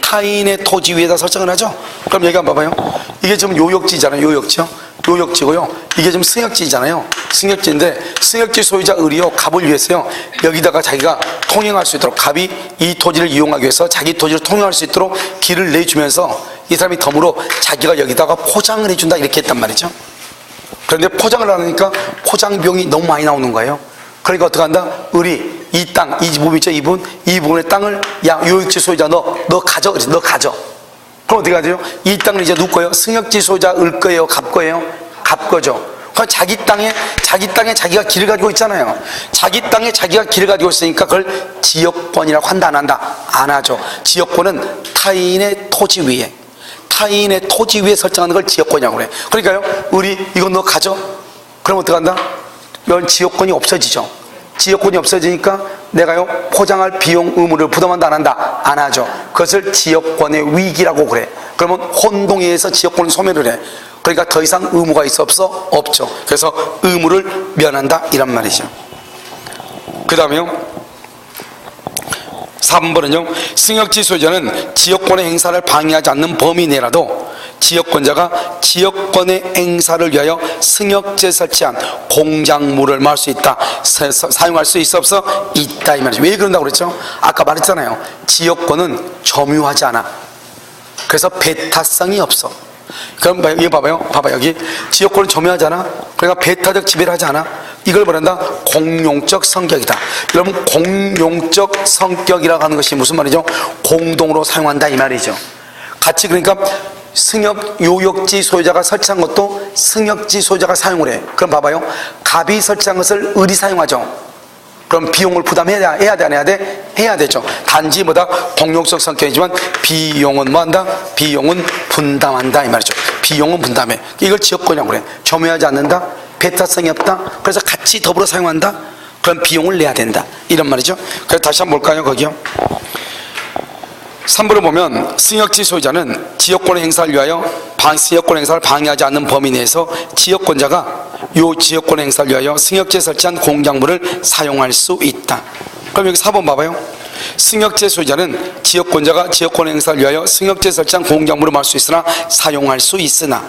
타인의 토지 위에다 설정을 하죠. 그럼 여기 한번 봐봐요. 이게 지금 요역지잖아요. 요역지고요. 이게 지금 승역지잖아요. 승역지인데 승역지 소유자 의리요 갑을 위해서요 여기다가 자기가 통행할 수 있도록, 갑이 이 토지를 이용하기 위해서 자기 토지를 통행할 수 있도록 길을 내주면서 이 사람이 덤으로 자기가 여기다가 포장을 해준다 이렇게 했단 말이죠. 그런데 포장을 하니까 포장 비용이 너무 많이 나오는 거예요. 그러니까 어떻게 한다? 의리 이 땅, 이 부분 있죠? 이 부분의 땅을 야 요역지 소유자 너 가져. 그럼 어떻게 하죠? 이 땅을 이제 누구 거예요? 승역지 소유자 을 거예요? 갑 거예요? 갑 거죠. 그럼 자기 땅에 자기가 길을 가지고 있잖아요. 자기 땅에 자기가 길을 가지고 있으니까 그걸 지역권이라고 한다 안 한다? 안 하죠. 지역권은 타인의 토지 위에 설정하는 걸 지역권이라고 그래. 그러니까요, 우리 이거 너 가져. 그럼 어떻게 한다? 이건 지역권이 없어지죠. 지역권이 없어지니까 내가요 포장할 비용 의무를 부담한다 안 한다? 안 하죠. 그것을 지역권의 위기라고 그래. 그러면 혼동에 의해서 지역권을 소멸을 해. 그러니까 더 이상 의무가 있어 없어? 없죠. 그래서 의무를 면한다 이란 말이죠. 그 다음에요 3번은요 승역지 소유자는 지역권의 행사를 방해하지 않는 범위 내라도 지역권자가 지역권의 행사를 위하여 승역지에 설치한 공작물을 말 수 있다. 사용할 수 있어 없어? 있다 이 말이죠. 왜 그런다고 그랬죠? 아까 말했잖아요. 지역권은 점유하지 않아. 그래서 배타성이 없어. 그럼 여기 봐봐요. 여기 지역권은 점유하지 않아. 그러니까 배타적 지배를 하지 않아. 이걸 말한다 공용적 성격이다. 여러분 공용적 성격이라고 하는 것이 무슨 말이죠? 공동으로 사용한다 이 말이죠. 같이 그러니까 요역지 소유자가 설치한 것도 승역지 소유자가 사용을 해. 그럼 봐봐요. 갑이 설치한 것을 을이 사용하죠. 그럼 비용을 부담해야 해야 돼, 안 해야 돼? 해야 되죠. 단지 뭐다? 공용적 성격이지만 비용은 뭐 한다? 비용은 분담한다 이 말이죠. 비용은 분담해. 이걸 지역권이라고 그래. 점유하지 않는다? 배타성이 없다? 그래서 같이 더불어 사용한다? 그럼 비용을 내야 된다 이런 말이죠. 그래서 다시 한번 볼까요? 거기요. 3부를 보면 승역지 소유자는 지역권의 행사를 위하여 지역권 행사를 방해하지 않는 범위 내에서 지역권자가 요 지역권 행사를 위하여 승역지에 설치한 공작물을 사용할 수 있다. 그럼 여기 4번 봐봐요. 승역지 소유자는 지역권자가 지역권 행사를 위하여 승역지에 설치한 공작물을 말 수 있으나 사용할 수 있으나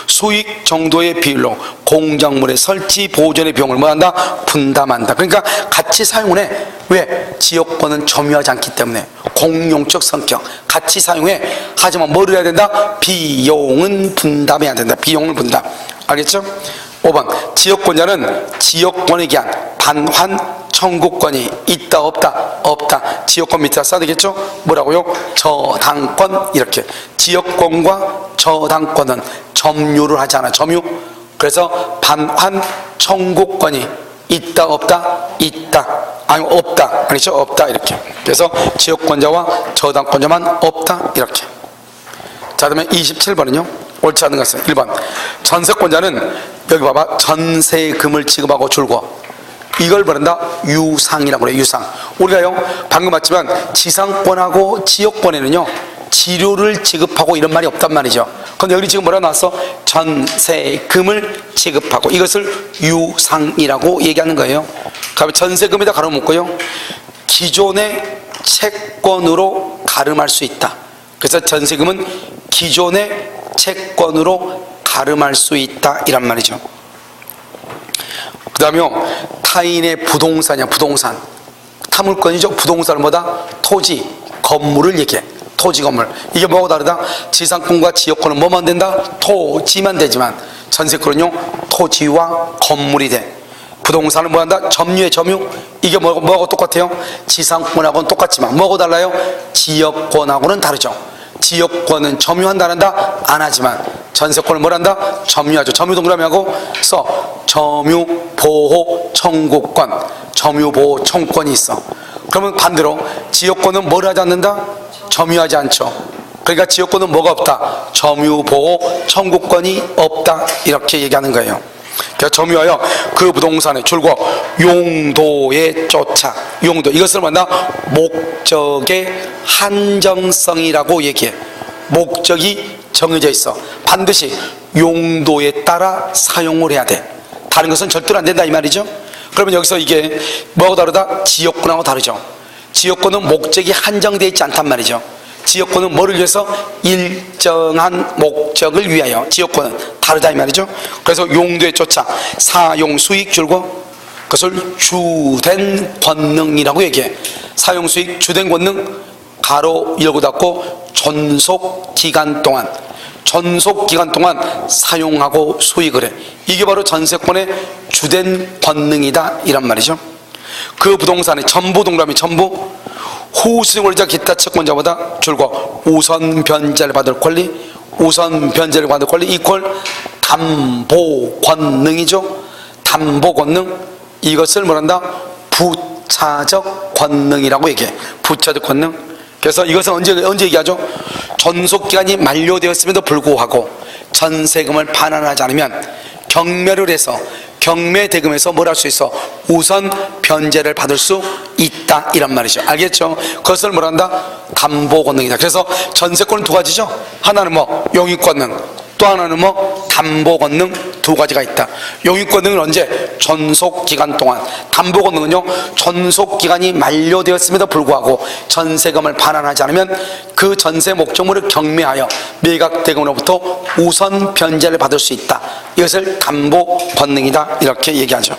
수익 정도의 비율로 공작물의 설치 보존의 비용을 뭐한다? 분담한다. 그러니까 같이 사용을 해. 왜? 지역권은 점유하지 않기 때문에 공용적 성격 같이 사용해. 하지만 뭐를 해야 된다? 비용은 분담해야 된다. 비용을 분담. 알겠죠? 5번 지역권자는 지역권에 기한 반환 청구권이 있다 없다? 없다. 지역권 밑에다 써야 되겠죠? 뭐라고요? 저당권. 이렇게 지역권과 저당권은 점유를 하지 않아. 점유. 그래서 반환 청구권이 있다 없다? 있다. 아니 없다. 아니죠? 없다. 이렇게. 그래서 지역권자와 저당권자만 없다. 이렇게. 자, 그다음에 27번은요 옳지 않은 것은 1번 전세권자는 여기 봐봐 전세금을 지급하고 줄고 이걸 부른다 유상이라고 그래요. 유상. 우리가요 방금 봤지만 지상권하고 지역권에는요 지료를 지급하고 이런 말이 없단 말이죠. 근데 여기 지금 뭐라 나왔어? 전세금을 지급하고 이것을 유상이라고 얘기하는 거예요. 그다음에 전세금에다 가로묶고요 기존의 채권으로 가름할 수 있다. 그래서 전세금은 기존의 채권으로 가름할 수 있다 이란 말이죠. 그 다음에요 타인의 부동산이야. 부동산 타물권이죠. 부동산은 뭐다? 토지 건물을 얘기해. 토지 건물. 이게 뭐하고 다르다? 지상권과 지역권은 뭐만 된다? 토지만 되지만 전세권은요 토지와 건물이 돼. 부동산은 뭐한다? 점유해. 점유. 이게 뭐하고 똑같아요? 지상권하고는 똑같지만 뭐하고 달라요? 지역권하고는 다르죠. 지역권은 점유한다는다? 안 하지만 전세권은 뭘 한다? 점유하죠. 점유 동그라미 하고 써. 점유 보호 청구권. 점유 보호 청구권이 있어. 그러면 반대로 지역권은 뭘 하지 않는다? 점유하지 않죠. 그러니까 지역권은 뭐가 없다? 점유 보호 청구권이 없다. 이렇게 얘기하는 거예요. 그래서 점유하여 그 부동산의 줄과 용도에 쫓아. 용도 이것을 만나 목적의 한정성이라고 얘기해. 목적이 정해져 있어. 반드시 용도에 따라 사용을 해야 돼. 다른 것은 절대로 안 된다 이 말이죠. 그러면 여기서 이게 뭐하고 다르다? 지역권하고 다르죠. 지역권은 목적이 한정되어 있지 않단 말이죠. 지역권은 뭐를 위해서? 일정한 목적을 위하여. 지역권은 다르다 이 말이죠. 그래서 용도에 쫓아 사용 수익 줄고 그것을 주된 권능이라고 얘기해. 사용 수익 주된 권능 가로 열고 닫고 존속 기간 동안 사용하고 수익을 해. 이게 바로 전세권의 주된 권능이다 이란 말이죠. 그 부동산의 전부 동그라미 전부 후수익 원리자 기타 채권자보다 줄고 우선 변제를 받을 권리. 우선 변제를 받을 권리 이퀄 담보 권능이죠. 담보 권능. 이것을 뭐란다? 부차적 권능이라고 얘기해. 부차적 권능. 그래서 이것은 언제 얘기하죠? 존속기간이 만료되었음에도 불구하고 전세금을 반환하지 않으면 경매를 해서 경매 대금에서 뭘 할 수 있어? 우선 변제를 받을 수 있다 이란 말이죠. 알겠죠? 그것을 뭐란다? 담보 권능이다. 그래서 전세권은 두 가지죠. 하나는 뭐 용익 권능, 또 하나는 뭐 담보 권능. 두 가지가 있다. 용익 권능은 언제? 존속 기간 동안. 담보 권능은요 존속 기간이 만료되었음에도 불구하고 전세금을 반환하지 않으면 그 전세 목적물을 경매하여 매각 대금으로부터 우선 변제를 받을 수 있다. 이것을 담보 권능이다 이렇게 얘기하죠.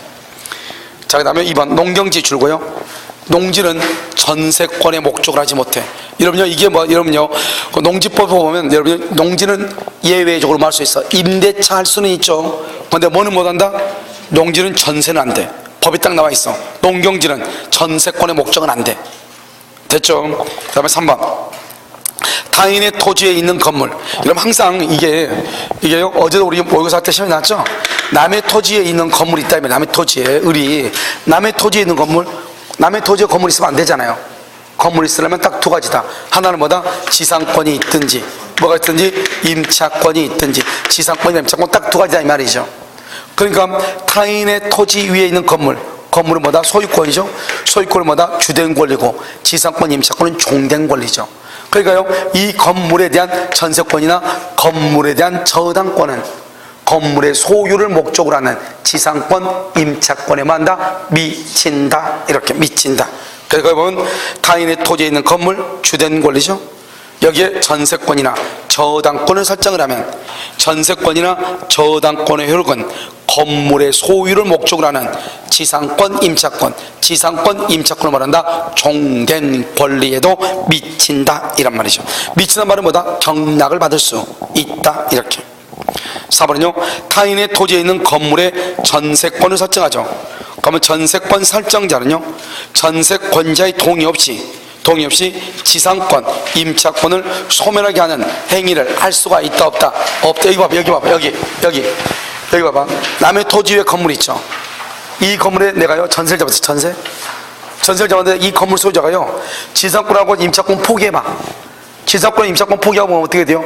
자, 그 다음에 2번 농경지 줄고요. 농지는 전세권의 목적을 하지 못해. 여러분요 이게 뭐 여러분요 그 농지법 보면 여러분 농지는 예외적으로 말 수 있어. 임대차 할 수는 있죠. 근데 뭐는 못한다? 농지는 전세는 안 돼. 법이 딱 나와 있어. 농경지는 전세권의 목적은 안 돼. 됐죠? 그 다음에 3번 타인의 토지에 있는 건물. 여러분 항상 이게요 어제도 우리 모의고사 때 시험에 나왔죠. 남의 토지에 있는 건물이 있다면 남의 토지에 남의 토지에 있는 건물 남의 토지에 건물이 있으면 안 되잖아요. 건물이 있으려면 딱 두 가지다. 하나는 뭐다? 지상권이 있든지, 뭐가 있든지 임차권이 있든지. 지상권이나 임차권 딱 두 가지다 이 말이죠. 그러니까 타인의 토지 위에 있는 건물은 뭐다? 소유권이죠. 소유권은 뭐다? 주된 권리고, 지상권, 임차권은 종된 권리죠. 그러니까요, 이 건물에 대한 전세권이나 건물에 대한 저당권은 건물의 소유를 목적으로 하는 지상권, 임차권에만 다 미친다. 이렇게 미친다. 그러니까 보면 타인의 토지에 있는 건물, 주된 권리죠. 여기에 전세권이나 저당권을 설정을 하면 전세권이나 저당권의 효력은 건물의 소유를 목적으로 하는 지상권, 임차권, 지상권, 임차권을 말한다. 종된 권리에도 미친다 이란 말이죠. 미친다는 말은 뭐다? 경락을 받을 수 있다 이렇게. 4번은요, 타인의 토지에 있는 건물의 전세권을 설정하죠. 그러면 전세권 설정자는요, 전세권자의 동의 없이 지상권, 임차권을 소멸하게 하는 행위를 할 수가 있다 없다? 없다. 여기 봐봐. 여기 봐봐. 남의 토지 위에 건물 있죠. 이 건물에 내가요 전세를 잡았어. 전세를 잡았는데 이 건물 소유자가요 지상권하고 임차권 포기해봐. 지상권, 임차권 포기하고 어떻게 돼요?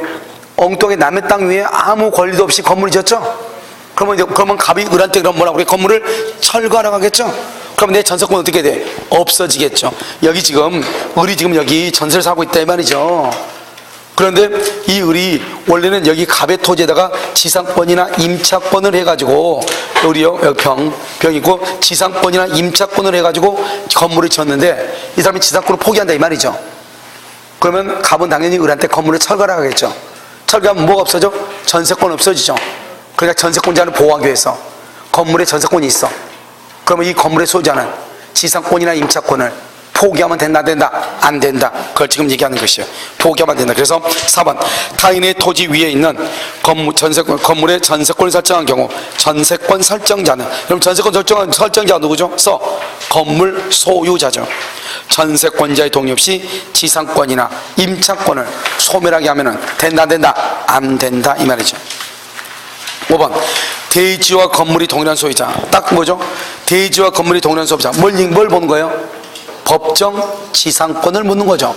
엉뚱하게 남의 땅 위에 아무 권리도 없이 건물을 지었죠. 그러면 갑이 을한테 그럼 뭐라고 그래? 건물을 철거하러 가겠죠. 그럼 내 전세권 어떻게 돼? 없어지겠죠. 여기 지금 을이 지금 여기 전세를 사고 있다 이 말이죠. 그런데 이 을이 원래는 여기 갑의 토지에다가 지상권이나 임차권을 해가지고 을이요 여기 병 있고 지상권이나 임차권을 해가지고 건물을 지었는데 이 사람이 지상권을 포기한다 이 말이죠. 그러면 갑은 당연히 을한테 건물을 철거하러 가겠죠. 철거하면 뭐가 없어져? 전세권 없어지죠. 그러니까 전세권자를 보호하기 위해서 건물에 전세권이 있어. 그러면 이 건물의 소유자는 지상권이나 임차권을 포기하면 된다 안 된다. 그걸 지금 얘기하는 것이에요. 포기하면 된다. 그래서 4번 타인의 토지 위에 있는 건물의 전세권을 설정한 경우 전세권 설정자는, 그럼 전세권 설정자가 누구죠? 건물 소유자죠. 전세권자의 동의 없이 지상권이나 임차권을 소멸하게 하면 된다 안 된다 이 말이죠. 5번 대지와 건물이 동일한 소유자. 딱 뭐죠? 대지와 건물이 동일한 소유자. 뭘 보는 거예요? 법정 지상권을 묻는 거죠.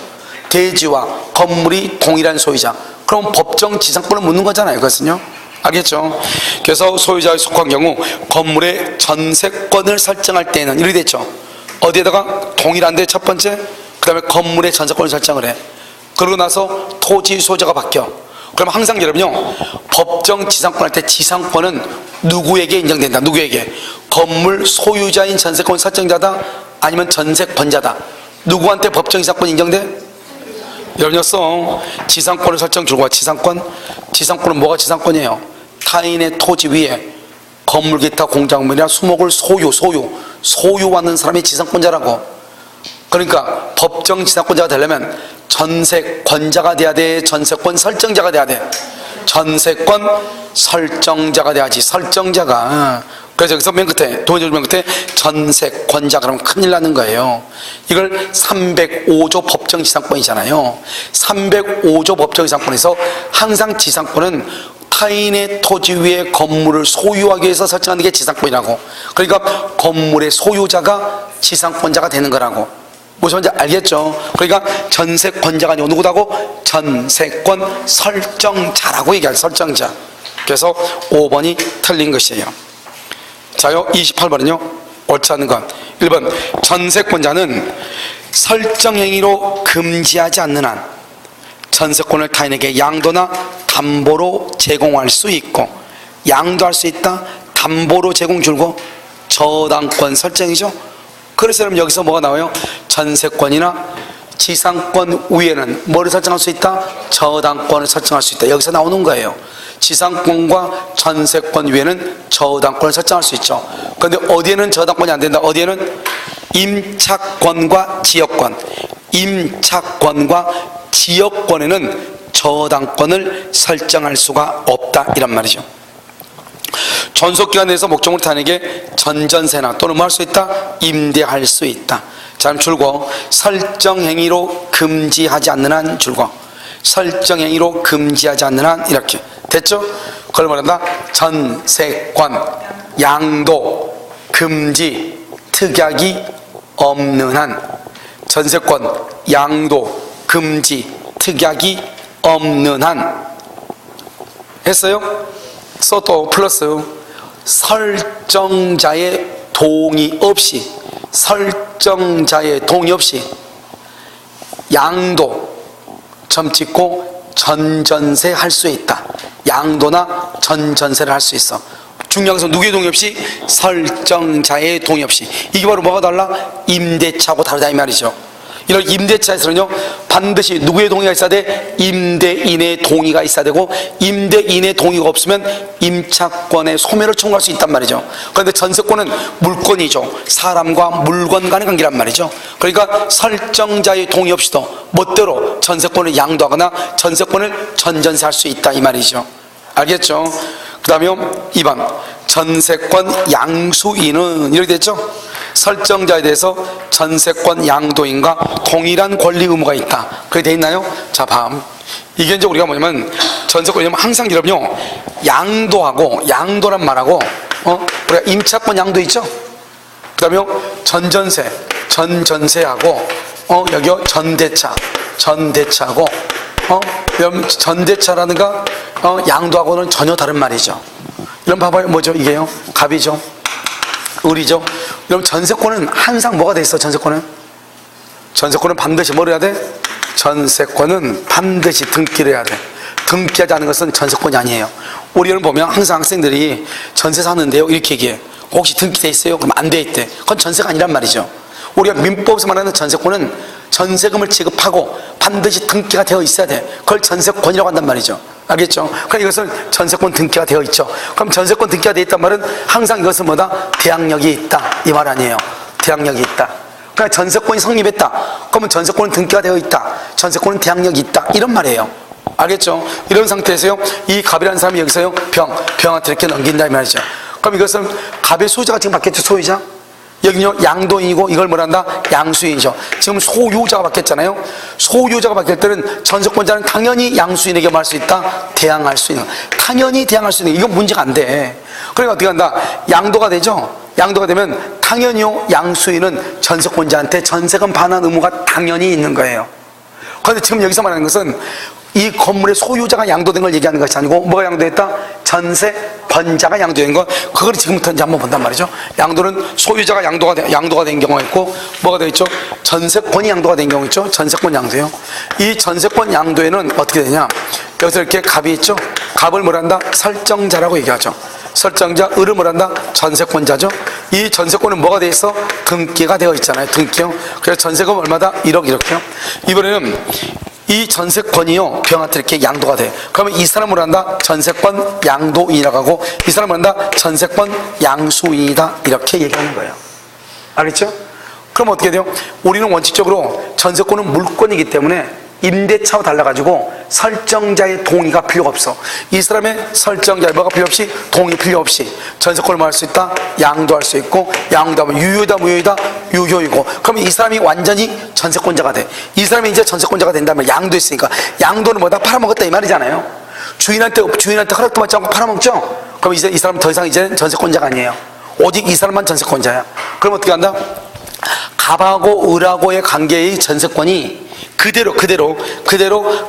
대지와 건물이 동일한 소유자. 그럼 법정 지상권을 묻는 거잖아요. 그것은요. 알겠죠? 그래서 소유자에 속한 경우 건물의 전세권을 설정할 때는 이렇게 됐죠. 어디에다가? 동일한데 첫 번째, 그 다음에 건물의 전세권을 설정을 해. 그러고 나서 토지 소유자가 바뀌어. 그럼 항상 여러분요, 법정 지상권 할 때 지상권은 누구에게 인정된다? 누구에게? 건물 소유자인 전세권 설정자다? 아니면 전세권자다? 누구한테 법정 지상권 인정돼? 여러분요, 지상권을 설정 줄과 지상권은 뭐가 지상권이에요? 타인의 토지 위에 건물, 기타, 공작물이나 수목을 소유하는 사람이 지상권자라고. 그러니까 법정 지상권자가 되려면 전세권자가 돼야 돼? 전세권 설정자가 돼야 돼? 전세권 설정자가 돼야지. 설정자가. 그래서 여기서 맨 끝에, 동의절 맨 끝에 전세권자 그러면 큰일 나는 거예요. 이걸 305조 법정지상권이잖아요. 305조 법정지상권에서 항상 지상권은 타인의 토지 위에 건물을 소유하기 위해서 설정하는 게 지상권이라고. 그러니까 건물의 소유자가 지상권자가 되는 거라고. 무슨 말인지 알겠죠? 그러니까 전세권자가 아니고 누구다고? 전세권 설정자라고 얘기하죠. 설정자. 그래서 5번이 틀린 것이에요. 자요, 28번은요 옳지 않은 건 1번 전세권자는 설정행위로 금지하지 않는 한 전세권을 타인에게 양도나 담보로 제공할 수 있고, 양도할 수 있다, 담보로 제공 줄고, 저당권 설정이죠. 그래서 여러분 여기서 뭐가 나와요? 전세권이나 지상권 위에는 뭐를 설정할 수 있다? 저당권을 설정할 수 있다. 여기서 나오는 거예요. 지상권과 전세권 위에는 저당권을 설정할 수 있죠. 그런데 어디에는 저당권이 안 된다? 어디에는? 임차권과 지역권. 임차권과 지역권에는 저당권을 설정할 수가 없다 이란 말이죠. 존속기간 내에서 목적물 타인에게 전전세나 또는 뭐 할 수 있다? 임대할 수 있다. 자, 줄거 설정행위로 금지하지 않는 한 줄거 설정행위로 금지하지 않는 한 이렇게 됐죠? 그걸 말한다. 전세권, 양도, 금지, 특약이 없는 한, 전세권, 양도, 금지, 특약이 없는 한 했어요? 또 플러스 설정자의 동의 없이, 설정자의 동의 없이 양도 점 찍고 전전세 할 수 있다. 양도나 전전세를 할 수 있어. 중요한 것은 누구의 동의 없이? 설정자의 동의 없이. 이게 바로 뭐가 달라? 임대차하고 다르다 이 말이죠. 이런 임대차에서는요, 반드시 누구의 동의가 있어야 돼? 임대인의 동의가 있어야 되고, 임대인의 동의가 없으면 임차권의 소멸을 청구할 수 있단 말이죠. 그런데 전세권은 물권이죠. 사람과 물건 간의 관계란 말이죠. 그러니까 설정자의 동의 없이도 멋대로 전세권을 양도하거나 전세권을 전전세할 수 있다 이 말이죠. 알겠죠? 그 다음에 2번 전세권 양수인은 이렇게 됐죠? 설정자에 대해서 전세권 양도인과 동일한 권리 의무가 있다. 그렇게 돼 있나요? 자, 이게 이제 우리가 뭐냐면 전세권이면 항상 여러분요, 양도하고, 양도란 말하고 우리가 임차권 양도 있죠? 그 다음에 전전세, 전전세하고 여기요 전대차하고 전대차라든가 양도하고는 전혀 다른 말이죠. 이런 봐봐요. 뭐죠? 이게요? 갑이죠? 을이죠? 여러분 전세권은 항상 뭐가 돼 있어? 전세권은 반드시 뭘 해야 돼? 전세권은 반드시 등기를 해야 돼. 등기하지 않은 것은 전세권이 아니에요. 우리는 보면 항상 학생들이 전세 사는데요 이렇게 얘기해. 혹시 등기돼 있어요? 그럼 안 돼 있대. 그건 전세가 아니란 말이죠. 우리가 민법에서 말하는 전세권은 전세금을 지급하고 반드시 등기가 되어 있어야 돼. 그걸 전세권이라고 한단 말이죠. 알겠죠? 그럼 이것은 전세권 등기가 되어 있죠. 그럼 전세권 등기가 되어 있단 말은 항상 이것은 뭐다? 대항력이 있다 이 말 아니에요. 대항력이 있다. 그러니까 전세권이 성립했다. 그러면 전세권은 등기가 되어 있다. 전세권은 대항력이 있다. 이런 말이에요. 알겠죠? 이런 상태에서요, 이 갑이라는 사람이 여기서요 병한테 이렇게 넘긴다 이 말이죠. 그럼 이것은 갑의 소유자가 지금 바뀌었죠. 소유자. 여기는요 양도인이고 이걸 뭐란다? 양수인이죠. 지금 소유자가 바뀌었잖아요. 소유자가 바뀔 때는 전세권자는 당연히 양수인에게 뭐 할 수 있다? 대항할 수 있는, 당연히 대항할 수 있는, 이건 문제가 안 돼. 그러니까 어떻게 한다? 양도가 되죠. 양도가 되면 당연히요 양수인은 전세권자한테 전세금 반환 의무가 당연히 있는 거예요. 그런데 지금 여기서 말하는 것은 이 건물의 소유자가 양도된 걸 얘기하는 것이 아니고 뭐가 양도했다? 전세권자가 양도된 것, 그걸 지금부터 이제 한번 본단 말이죠. 양도는 소유자가 양도가 된 경우가 있고, 뭐가 되어 있죠? 전세권이 양도가 된 경우 있죠. 전세권 양도요. 이 전세권 양도에는 어떻게 되냐? 여기서 이렇게 갑이 있죠. 갑을 뭐란다? 설정자라고 얘기하죠. 설정자, 을을 뭐란다? 전세권자죠. 이 전세권은 뭐가 되어 있어? 등기가 되어 있잖아요. 등기요. 그래서 전세금 얼마다? 1억 이렇게요. 이번에는 이 전세권이요 병한테 이렇게 양도가 돼. 그러면 이 사람을 한다? 전세권 양도인이라고 하고, 이 사람을 한다? 전세권 양수인이다 이렇게 얘기하는 거예요. 알겠죠? 그럼 어떻게 돼요? 우리는 원칙적으로 전세권은 물권이기 때문에 임대차와 달라가지고 설정자의 동의가 필요가 없어. 이 사람의 설정자의 뭐가 필요 없이? 동의 필요 없이 전세권을 뭐 할 수 있다? 양도할 수 있고, 양도하면 유효이다 무효이다? 유효이고. 그러면 이 사람이 완전히 전세권자가 돼. 이 사람이 이제 전세권자가 된다면 양도했으니까, 양도는 뭐다? 팔아먹었다 이 말이잖아요. 주인한테 허락도 받지 않고 팔아먹죠? 그럼 이제 이 사람은 더 이상 이제 전세권자가 아니에요. 오직 이 사람만 전세권자야. 그럼 어떻게 한다? 갑하고 을하고의 관계의 전세권이 그대로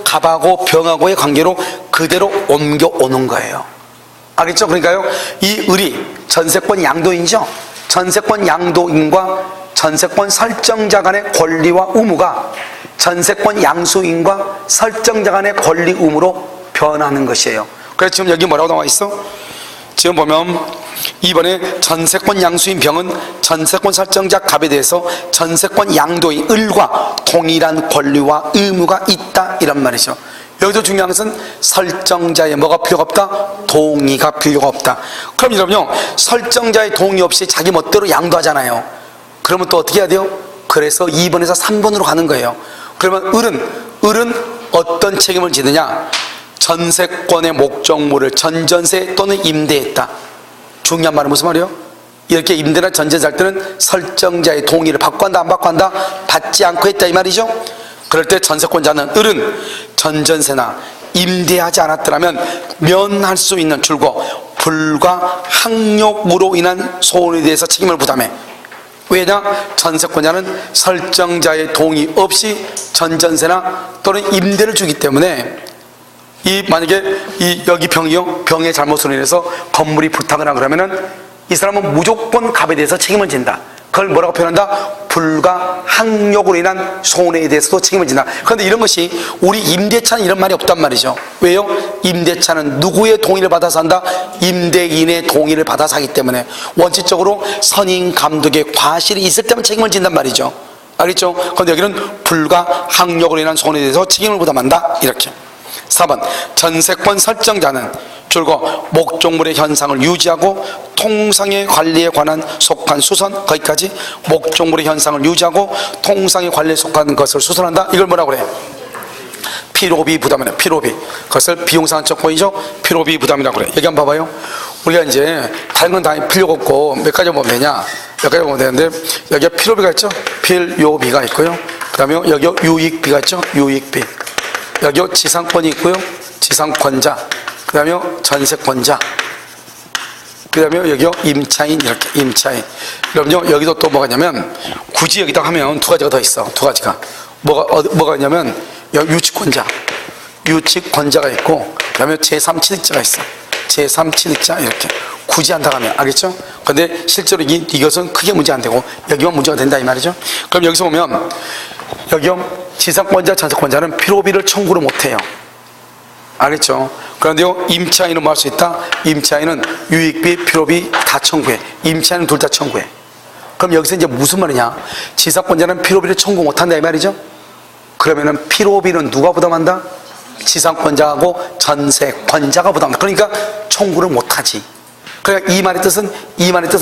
갑하고 병하고의 관계로 그대로 옮겨오는 거예요. 알겠죠? 그러니까요, 이 을이 전세권 양도인이죠. 전세권 양도인과 전세권 설정자 간의 권리와 의무가 전세권 양수인과 설정자 간의 권리 의무로 변하는 것이에요. 그래서 지금 여기 뭐라고 나와 있어? 지금 보면 이번에 전세권 양수인 병은 전세권 설정자 갑에 대해서 전세권 양도인 을과 동일한 권리와 의무가 있다 이런 말이죠. 여기서 중요한 것은 설정자의 뭐가 필요가 없다? 동의가 필요가 없다. 그럼 여러분요, 설정자의 동의 없이 자기 멋대로 양도하잖아요. 그러면 또 어떻게 해야 돼요? 그래서 2번에서 3번으로 가는 거예요. 그러면 을은 어떤 책임을 지느냐? 전세권의 목적물을 전전세 또는 임대했다. 중요한 말은 무슨 말이에요? 이렇게 임대나 전전세 할 때는 설정자의 동의를 받고 한다 안 받고 한다? 받지 않고 했다 이 말이죠. 그럴 때 전세권자는 을은 전전세나 임대하지 않았더라면 면할 수 있는 줄고 불과 항력으로 인한 소원에 대해서 책임을 부담해. 왜냐? 전세권자는 설정자의 동의 없이 전전세나 또는 임대를 주기 때문에 만약에 여기 병의 잘못으로 인해서 건물이 불타거나 그러면은 이 사람은 무조건 값에 대해서 책임을 진다. 그걸 뭐라고 표현한다? 불가항력으로 인한 손해에 대해서도 책임을 진다. 그런데 이런 것이 우리 임대차는 이런 말이 없단 말이죠. 왜요? 임대차는 누구의 동의를 받아서 한다? 임대인의 동의를 받아서 하기 때문에 원칙적으로 선임 감독의 과실이 있을 때만 책임을 진단 말이죠. 알겠죠? 그런데 여기는 불가항력으로 인한 손해에 대해서 책임을 부담한다. 이렇게. 4번 전세권 설정자는 줄곧 목적물의 현상을 유지하고 통상의 관리에 관한 속한 수선, 거기까지 목적물의 현상을 유지하고 통상의 관리에 속한 것을 수선한다. 이걸 뭐라고 그래요? 필요비 부담이다. 필요비. 그것을 비용상환적권이죠. 필요비 부담이라고 그래. 여기 한번 봐봐요. 우리가 이제 다른 건 다 필요가 없고 몇 가지 보면 되냐? 몇 가지 보면 되는데 여기가 필요비가 있죠. 필요비가 있고요. 그 다음에 여기 유익비가 있죠. 유익비. 여기 지상권이 있고요. 지상권자. 그 다음에 전세권자. 그 다음에 여기 임차인. 이렇게 임차인. 그럼요 여기도 또 뭐가 있냐면 굳이 여기다 하면 두 가지가 더 있어. 두 가지가 뭐가 있냐면 여기 유치권자가 있고 그 다음에 제3취득자가 있어. 제3취득자. 이렇게 굳이 한다고 하면 알겠죠? 근데 실제로 이것은 크게 문제 안 되고 여기만 문제가 된다 이 말이죠. 그럼 여기서 보면 여기 지상권자, 전세권자는 필요비를 청구를 못해요. 알겠죠? 그런데요 임차인은 뭐 할 수 있다? 임차인은 유익비, 필요비 다 청구해. 임차인은 둘 다 청구해. 그럼 여기서 이제 무슨 말이냐? 지상권자는 필요비를 청구 못한다 이 말이죠? 그러면은 필요비는 누가 부담한다? 지상권자하고 전세권자가 부담한다. 그러니까 청구를 못하지. 그러니까 이 말의 뜻은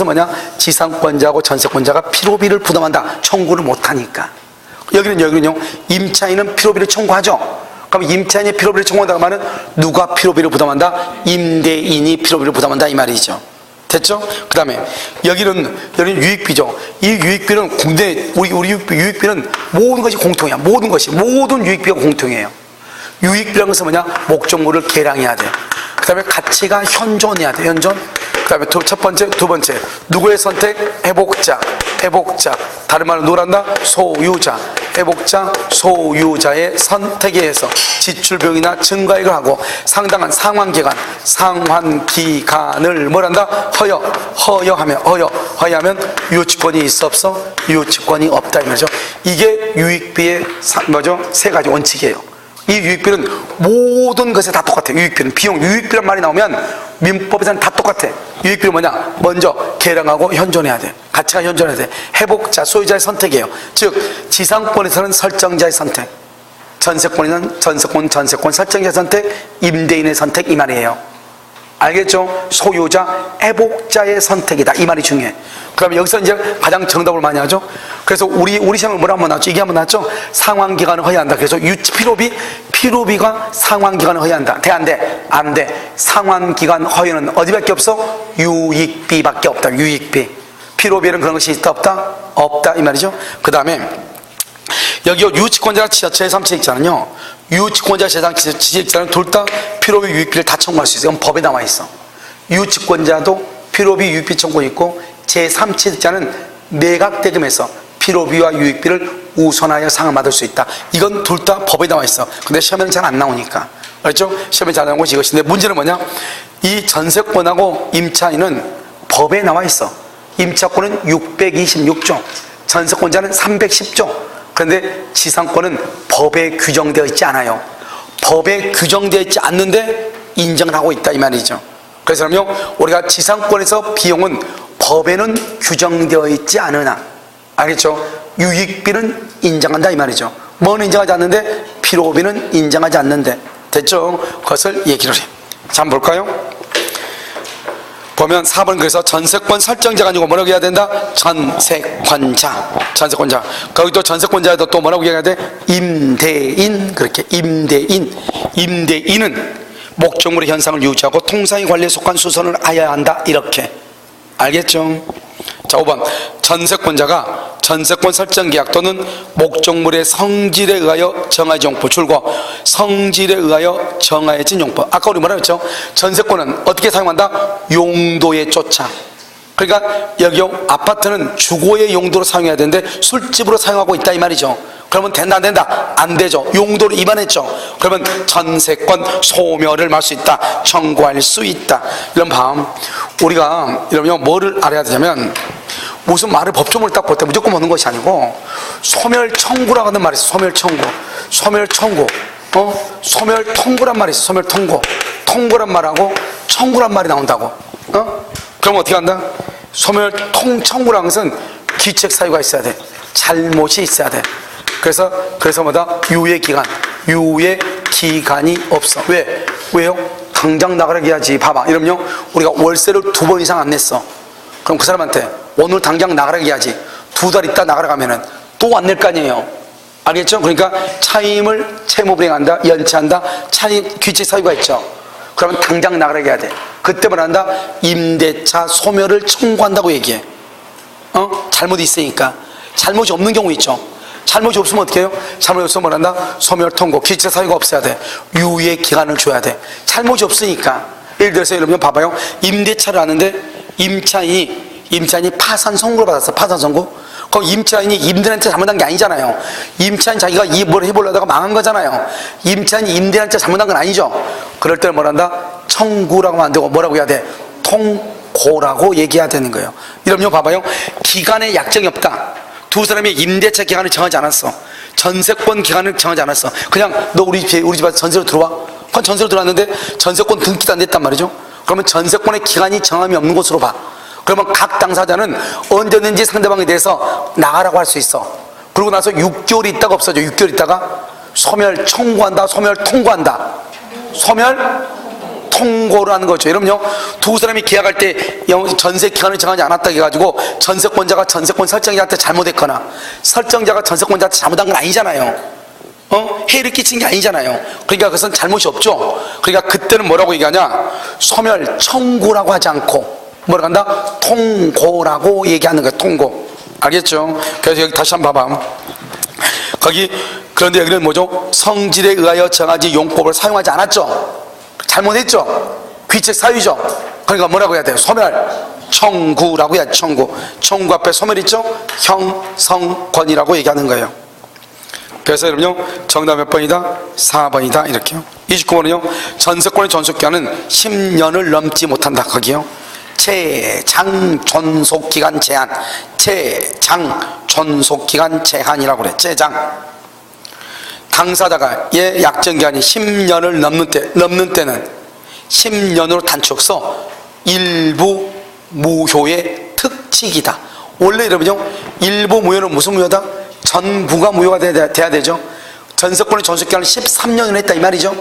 뭐냐? 지상권자하고 전세권자가 필요비를 부담한다. 청구를 못하니까. 여기는요 임차인은 필요비를 청구하죠. 그럼 임차인이 필요비를 청구한다고 하면 누가 필요비를 부담한다? 임대인이 필요비를 부담한다 이 말이죠. 됐죠? 그 다음에 여기는 유익비죠. 이 유익비는 우리 유익비는 모든 것이 공통이야. 모든 유익비가 공통이에요. 유익비라는 것은 뭐냐? 목적물을 계량해야 돼. 그 다음에 가치가 현존해야 돼. 현존. 그 다음에 두 번째 누구의 선택? 회복자. 다른 말로 누구란다? 소유자. 회복자, 소유자의 선택에 의해서 지출비용이나 증가액을 하고 상당한 상환기간을 뭐란다? 허여하면 유치권이 있어 없어? 유치권이 없다 이 말이죠. 이게 유익비의 세 가지 원칙이에요. 이 유익비는 모든 것에 다 똑같아요. 유익비는 유익비란 말이 나오면 민법에서는 다 똑같아. 유익비는 뭐냐? 먼저 계량하고 현존해야 돼. 가치가 현존해야 돼. 회복자, 소유자의 선택이에요. 즉 지상권에서는 설정자의 선택, 전세권에는 전세권 설정자의 선택, 임대인의 선택 이 말이에요. 알겠죠? 소유자, 회복자의 선택이다 이 말이 중요해. 그럼 여기서 이제 가장 정답을 많이 하죠. 그래서 우리 시험을 뭐라 한번 나왔죠? 이게 한번 나왔죠? 상환기간을 허용한다. 그래서 필요비가 상환기간을 허용한다. 돼? 안 돼? 안 돼. 상환기간 허용은 어디밖에 없어? 유익비밖에 없다. 유익비. 필요비는 그런 것이 있다 없다? 없다 이 말이죠. 그 다음에 여기 유치권자랑 제3취득자는요 유치권자, 제3취득자는 둘 다 필요비, 유익비를 다 청구할 수 있어요. 이건 법에 나와 있어. 유치권자도 필요비, 유익비 청구 있고 제3취득자는 매각대금에서 필요비와 유익비를 우선하여 상환받을 수 있다. 이건 둘 다 법에 나와 있어. 근데 시험에는 잘 안 나오니까. 알죠? 시험에 잘 나오는 것이 이것인데 문제는 뭐냐? 이 전세권하고 임차인은 법에 나와 있어. 임차권은 626조, 전세권자는 310조. 그런데 지상권은 법에 규정되어 있지 않아요. 법에 규정되어 있지 않는데 인정을 하고 있다 이 말이죠. 그래서 우리가 지상권에서 비용은 법에는 규정되어 있지 않으나 알겠죠? 유익비는 인정한다 이 말이죠. 뭐는 인정하지 않는데? 필요비는 인정하지 않는데. 됐죠? 그것을 얘기를 해. 자, 한번 볼까요? 보면 4번 그래서 전세권 설정자가 아니고 뭐라고 해야 된다? 전세권자. 거기 또 전세권자에도 또 뭐라고 해야 돼? 임대인. 그렇게 임대인은 목적물의 현상을 유지하고 통상의 관리에 속한 수선을 하여야 한다. 이렇게. 알겠죠? 자, 5번 전세권자가 전세권 설정 계약 또는 목적물의 성질에 의하여 정하여진 용법. 줄거 성질에 의하여 정하여진 용법. 아까 우리 뭐라 했죠? 전세권은 어떻게 사용한다? 용도에 쫓아. 그러니까 여기요, 아파트는 주거의 용도로 사용해야 되는데 술집으로 사용하고 있다 이 말이죠. 그러면 된다 안 된다? 안 되죠. 용도를 위반했죠. 그러면 전세권 소멸을 할 수 있다, 청구할 수 있다. 이런 밤 우리가 이러면 뭐를 알아야 되냐면, 무슨 말을 법조문을 딱 볼 때 무조건 보는 것이 아니고 소멸 청구라고 하는 말이 있어. 소멸 청구, 소멸 청구, 소멸 통고란 말이 있어. 소멸 통고, 통고란 말하고 청구란 말이 나온다고. 그럼 어떻게 한다? 소멸 청구라는 것은 귀책 사유가 있어야 돼. 잘못이 있어야 돼. 그래서 뭐다? 유예 기간이 없어. 왜요? 당장 나가라고 해야지. 봐봐. 이러면요, 우리가 월세를 2번 이상 안 냈어. 그럼 그 사람한테 오늘 당장 나가라고 해야지. 2달 있다 나가라고 하면은 또 안 낼 거 아니에요. 알겠죠? 그러니까 차임을 채무 불이행한다, 연체한다, 차임 귀책 사유가 있죠. 그러면 당장 나가라고 해야 돼. 그때 말한다, 임대차 소멸을 청구한다고 얘기해. 잘못이 있으니까. 잘못이 없는 경우 있죠. 잘못이 없으면 어떻게 해요? 잘못이 없으면 뭐란다? 소멸 통고, 귀책 사유가 없어야 돼. 유예 기간을 줘야 돼. 잘못이 없으니까. 예를 들어서 여러분 봐봐요. 임대차를 하는데 임차인이 파산 선고를 받았어. 파산 선고. 그럼 임차인이 임대한테 잘못한 게 아니잖아요. 임차인 자기가 뭘 해보려다가 망한 거잖아요. 임차인이 임대한테 잘못한 건 아니죠. 그럴 때는 뭐란다? 청구라고 하면 안 되고 뭐라고 해야 돼? 통고라고 얘기해야 되는 거예요. 이러면 봐봐요. 기간에 약정이 없다. 두 사람이 임대차 기간을 정하지 않았어. 전세권 기간을 정하지 않았어. 그냥 너 우리 집에 전세로 들어와. 그건 전세로 들어왔는데 전세권 등기도 안 됐단 말이죠. 그러면 전세권의 기간이 정함이 없는 곳으로 봐. 그러면 각 당사자는 언제든지 상대방에 대해서 나가라고 할 수 있어. 그러고 나서 6개월 있다가 없어져. 6개월 있다가 소멸 청구한다, 소멸 통고한다. 소멸 통고를 하는 거죠. 여러분요, 두 사람이 계약할 때 전세 기간을 정하지 않았다 해가지고 전세권자가 전세권 설정자한테 잘못했거나 설정자가 전세권자한테 잘못한 건 아니잖아요. 해를 끼친 게 아니잖아요. 그러니까 그것은 잘못이 없죠. 그러니까 그때는 뭐라고 얘기하냐? 소멸 청구라고 하지 않고 뭐라고 한다? 통고라고 얘기하는 거예요. 통고. 알겠죠? 그래서 여기 다시 한번 봐봐. 그런데 여기는 뭐죠? 성질에 의하여 정하지 용법을 사용하지 않았죠. 잘못했죠. 귀책 사유죠. 그러니까 뭐라고 해야 돼요? 소멸 청구라고 해야 청구. 청구 앞에 소멸 있죠? 형성권이라고 얘기하는 거예요. 그래서 여러분요, 정답 몇 번이다? 4번이다. 이렇게요. 29번은요, 전세권의 존속기간은 10년을 넘지 못한다. 거기요. 최장 존속기간 제한. 최장 존속기간 제한이라고 그래. 최장. 당사자가의 약정기간이 10년을 넘는 때는 10년으로 단축해서 일부 무효의 특칙이다. 원래 여러분요, 일부 무효는 무슨 무효다? 전부가 무효가 돼야 되죠. 전세권의 존속기간을 13년을 했다 이 말이죠.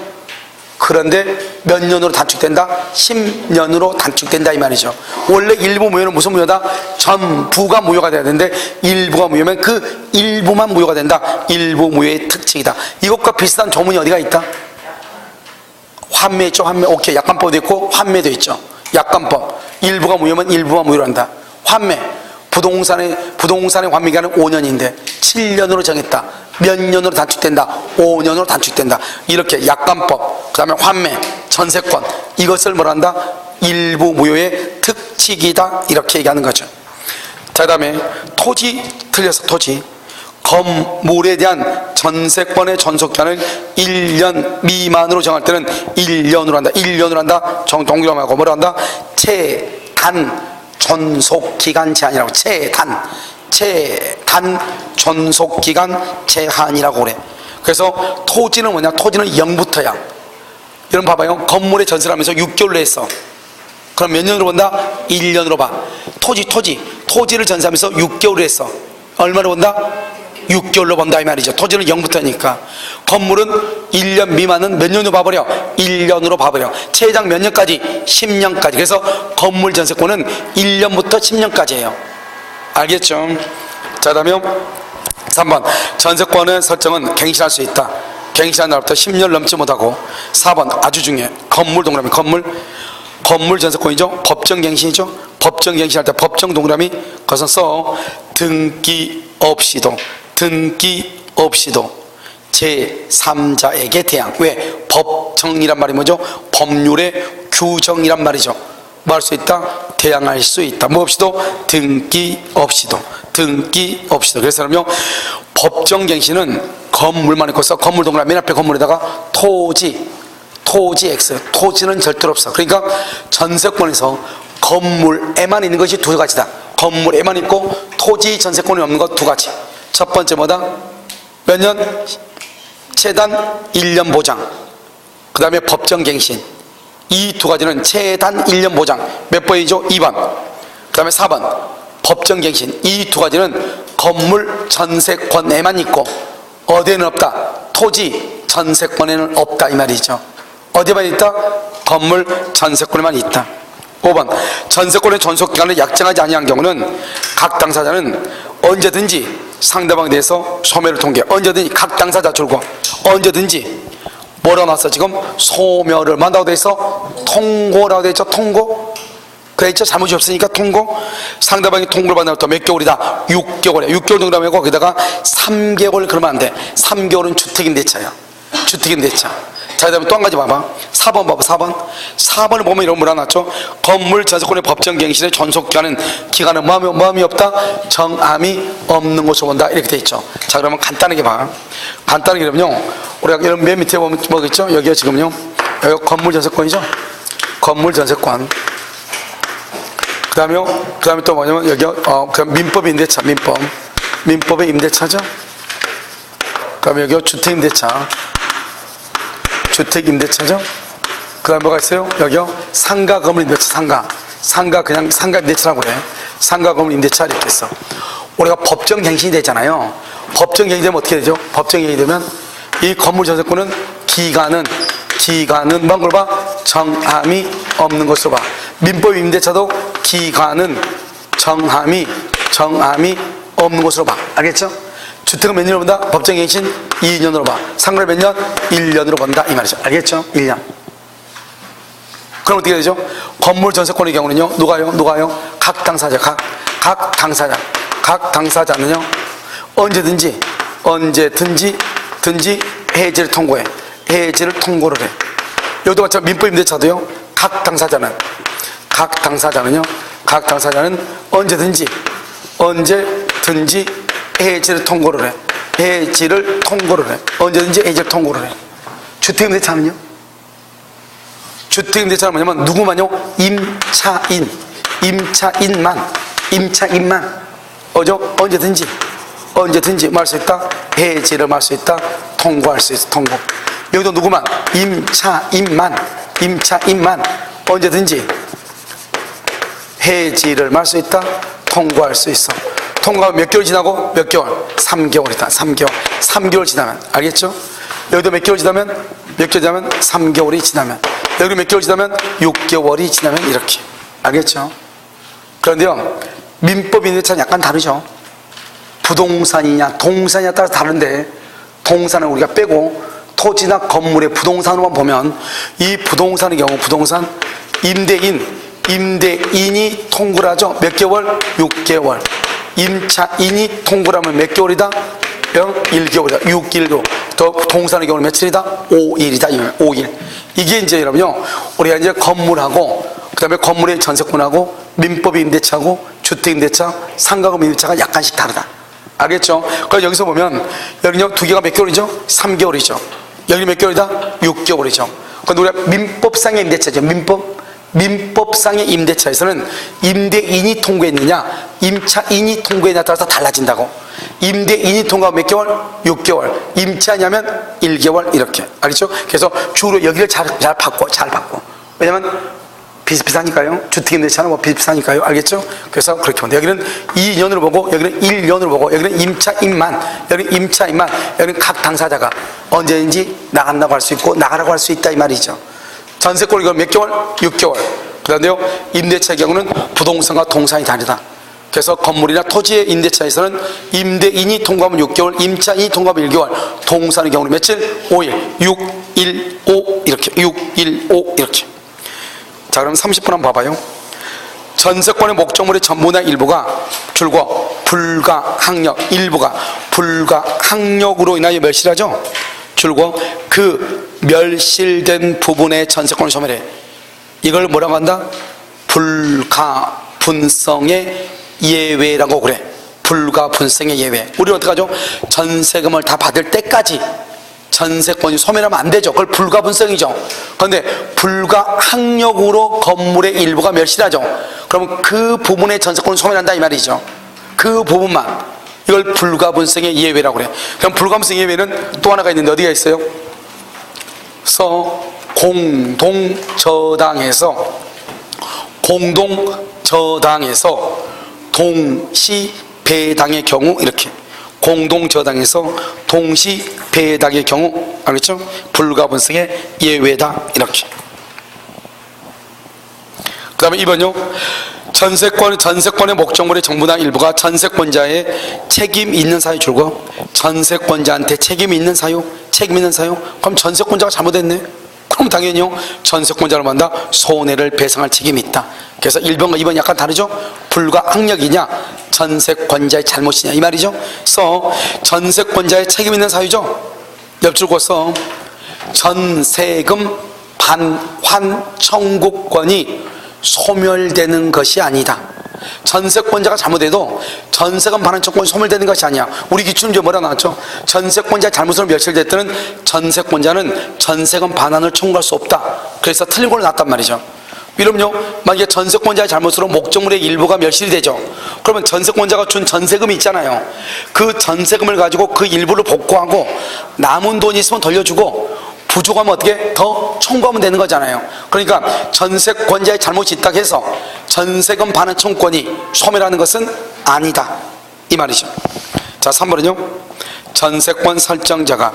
그런데 몇 년으로 단축된다? 10년으로 단축된다 이 말이죠. 원래 일부 무효는 무슨 무효다? 전부가 무효가 돼야 되는데 일부가 무효면 그 일부만 무효가 된다. 일부 무효의 특징이다. 이것과 비슷한 조문이 어디가 있다? 환매 있죠. 환매. 오케이. 약관법도 있고 환매도 있죠. 약관법. 일부가 무효면 일부가 무효로 한다. 환매. 부동산의 환매기간은 5년인데 7년으로 정했다. 몇 년으로 단축된다? 5년으로 단축된다. 이렇게 약관법, 그 다음에 환매, 전세권, 이것을 뭐란다? 일부 무효의 특칙이다. 이렇게 얘기하는 거죠. 자, 그 다음에 토지, 틀려서 토지. 건물에 대한 전세권의 존속기간을 1년 미만으로 정할 때는 1년으로 한다. 1년으로 한다. 동일하고 뭐라 한다? 최단 존속기간 제한이라고. 최단 존속기간 제한이라고 그래. 그래서 토지는 뭐냐? 토지는 0부터야. 여러분 봐봐요. 건물에 전세를 하면서 6개월로 했어. 그럼 몇 년으로 본다? 1년으로 봐. 토지를 전세하면서 6개월로 했어. 얼마로 본다? 6개월로 본다 이 말이죠. 토지는 0부터니까. 건물은 1년 미만은 몇 년으로 봐버려? 1년으로 봐버려. 최장 몇 년까지? 10년까지. 그래서 건물 전세권은 1년부터 10년까지예요. 알겠죠? 자, 다음에 3번 전세권의 설정은 갱신할 수 있다. 갱신한 날부터 10년 넘지 못하고. 4번 아주 중요해. 건물 동그라미. 건물 전세권이죠. 법정 갱신이죠. 법정 갱신할 때 법정 동그라미 그것은 써. 등기 없이도 제3자에게 대항. 왜? 법정이란 말이 뭐죠? 법률의 규정이란 말이죠. 뭐 할 수 있다? 대항할 수 있다. 뭐 없이도? 등기 없이도. 등기 없이도. 그래서요, 법정갱신은 건물만 있고서 건물 동그라미 맨 앞에 건물에다가 토지 X. 토지는 절대로 없어. 그러니까 전세권에서 건물에만 있는 것이 두 가지다. 건물에만 있고 토지 전세권이 없는 것 두 가지. 첫 번째 뭐다? 몇 년? 최단 1년 보장. 그 다음에 법정갱신. 이 두 가지는 최단 1년 보장. 몇 번이죠? 2번. 그 다음에 4번 법정갱신. 이 두 가지는 건물 전세권에만 있고 어디에는 없다? 토지 전세권에는 없다 이 말이죠. 어디에만 있다? 건물 전세권에만 있다. 5번 전세권의 존속기간을 약정하지 아니한 경우는 각 당사자는 언제든지 상대방에 대해서 소멸을 통해 언제든지 각 당사자 줄고 언제든지 뭐라고 나왔어? 지금 소멸을 만다고 돼 있어? 통고라고 돼 있죠? 통고? 그랬죠? 잘못이 없으니까 통고. 상대방이 통고를 받는 것도 몇 개월이다? 6개월이야. 6개월 정도 하고 게다가 3개월 그러면 안 돼. 3개월은 주택임대차야. 주택임대차. 자, 그 다음에 또 한 가지 봐봐. 4번 봐봐. 4번을 보면 이런 문화 났죠? 건물 전세권의 법정갱신의 존속기간은 기간은 뭐함이 없다? 정함이 없는 것으로 본다. 이렇게 돼 있죠. 자, 그러면 간단하게 봐. 간단하게 그러면요, 우리가 이런 맨 밑에 보면 뭐겠죠? 여기가 지금요, 여기 건물 전세권이죠? 건물 전세권. 그 다음에 또 뭐냐면 여기 그다음 민법 임대차. 민법의 임대차죠. 그 다음에 여기 주택임대차죠. 그 다음에 뭐가 있어요? 여기요 상가 건물 임대차. 상가 그냥 상가 임대차라고 그래. 상가 건물 임대차 이렇게 했어. 우리가 법정갱신이 되잖아요. 법정갱신이 되면 어떻게 되죠? 법정갱신이 되면 이 건물 전세권은 기간은 뭔 걸 봐? 정함이 없는 것으로 봐. 민법 임대차도 기간은 정함이 없는 것으로 봐. 알겠죠? 주택은 몇 년으로 본다? 법정갱신 2년으로 봐. 상가를 몇 년? 1년으로 본다 이 말이죠. 알겠죠? 1년. 그럼 어떻게 되죠? 건물 전세권의 경우는요, 누가요? 각 당사자는요 언제든지 해지를 통고해. 해지를 통고를 해. 여기도 마찬가지로 민법 임대차도요, 각 당사자는요 언제든지 해지를 통고를 해. 언제든지 해지를 통고를 해. 주택임대차는요? 주택임대차는 뭐냐면 누구만요? 임차인만 언제든지 말 수 있다. 해지를 말 수 있다. 통고할 수 있어. 통고. 여기도 누구만? 임차인만 언제든지 해지를 말 수 있다. 통고할 수 있어. 통과하면 몇 개월 지나고? 몇 개월? 3개월이다. 3개월 지나면. 알겠죠? 여기도 몇 개월 지나면? 3개월이 지나면. 여기 몇 개월 지나면? 6개월이 지나면 이렇게. 알겠죠? 그런데요, 민법 임대차는 약간 다르죠? 부동산이냐 동산이냐 따라서 다른데, 동산은 우리가 빼고 토지나 건물의 부동산으로만 보면, 이 부동산의 경우 부동산 임대인이 통고를 하죠. 몇 개월? 6개월. 임차인이 통고를 하면 몇 개월이다? 1개월이다. 6일로. 더 동산의 경우는 며칠이다? 5일이다. 5일. 이게 이제 여러분요, 우리가 이제 건물하고, 그 다음에 건물의 전세권하고, 민법 임대차하고, 주택임대차, 상가금 임대차가 약간씩 다르다. 알겠죠? 그래서 여기서 보면, 여기는 두 개가 몇 개월이죠? 3개월이죠. 여기 몇 개월이다? 6개월이죠. 그런데 우리가 민법상의 임대차죠. 민법상의 임대차에서는 임대인이 통고했느냐, 임차인이 통고했느냐에 따라서 달라진다고. 임대인이 통고하면 몇 개월? 6개월. 임차인이면 1개월 이렇게. 알겠죠? 그래서 주로 여기를 잘 바꿔. 왜냐면 비슷비슷하니까요. 주택임대차는 뭐 비슷비슷하니까요. 알겠죠? 그래서 그렇게 본다. 여기는 2년으로 보고, 여기는 1년으로 보고, 여기는 임차인만, 여기는 각 당사자가 언제든지 나간다고 할 수 있고 나가라고 할 수 있다 이 말이죠. 전세권 이거 몇 개월? 6개월. 그런데요, 임대차의 경우는 부동산과 동산이 다르다. 그래서 건물이나 토지의 임대차에서는 임대인이 통과하면 6개월, 임차인이 통과하면 1개월, 동산의 경우는 며칠? 5일. 6, 1, 5 이렇게. 6, 1, 5 이렇게. 자, 그럼 30분 한번 봐봐요. 전세권의 목적물의 전부나 일부가 줄고 일부가 불가항력으로 인하여 멸실하죠. 줄고 그 멸실된 부분의 전세권을 소멸해. 이걸 뭐라고 한다? 불가분성의 예외라고 그래. 불가분성의 예외. 우리 어떡하죠? 전세금을 다 받을 때까지 전세권이 소멸하면 안 되죠. 그걸 불가분성이죠. 그런데 불가항력으로 건물의 일부가 멸실하죠. 그러면 그 부분의 전세권을 소멸한다 이 말이죠. 그 부분만. 이걸 불가분성의 예외라고 그래. 그럼 불가분성의 예외는 또 하나가 있는데 어디가 있어요? 공동저당에서 동시배당의 경우 이렇게 공동저당에서 동시배당의 경우 알겠죠? 불가분성의 예외다 이렇게. 그 다음에 2번요. 전세권의 목적물의 정부나 일부가 전세권자의 책임 있는 사유 줄고 전세권자한테 책임 있는 사유 그럼 전세권자가 잘못했네. 그럼 당연히요 전세권자를 만나 손해를 배상할 책임이 있다. 그래서 1번과 2번 약간 다르죠. 불가항력이냐 전세권자의 잘못이냐 이 말이죠. 그래서 전세권자의 책임 있는 사유죠. 옆줄 긋어 전세금 반환 청구권이 소멸되는 것이 아니다. 전세권자가 잘못해도 전세금 반환 청구권이 소멸되는 것이 아니야. 우리 기준은 뭐라 나왔죠? 전세권자의 잘못으로 멸실될 때는 전세권자는 전세금 반환을 청구할 수 없다. 그래서 틀린 걸로 났단 말이죠. 이러면요 만약에 전세권자의 잘못으로 목적물의 일부가 멸실이 되죠. 그러면 전세권자가 준 전세금이 있잖아요. 그 전세금을 가지고 그 일부를 복구하고 남은 돈이 있으면 돌려주고 부족하면 어떻게 더 청구하면 되는 거잖아요. 그러니까 전세권자의 잘못이 있다고 해서 전세금 반환 청구권이 소멸하는 것은 아니다 이 말이죠. 자 3번은요. 전세권 설정자가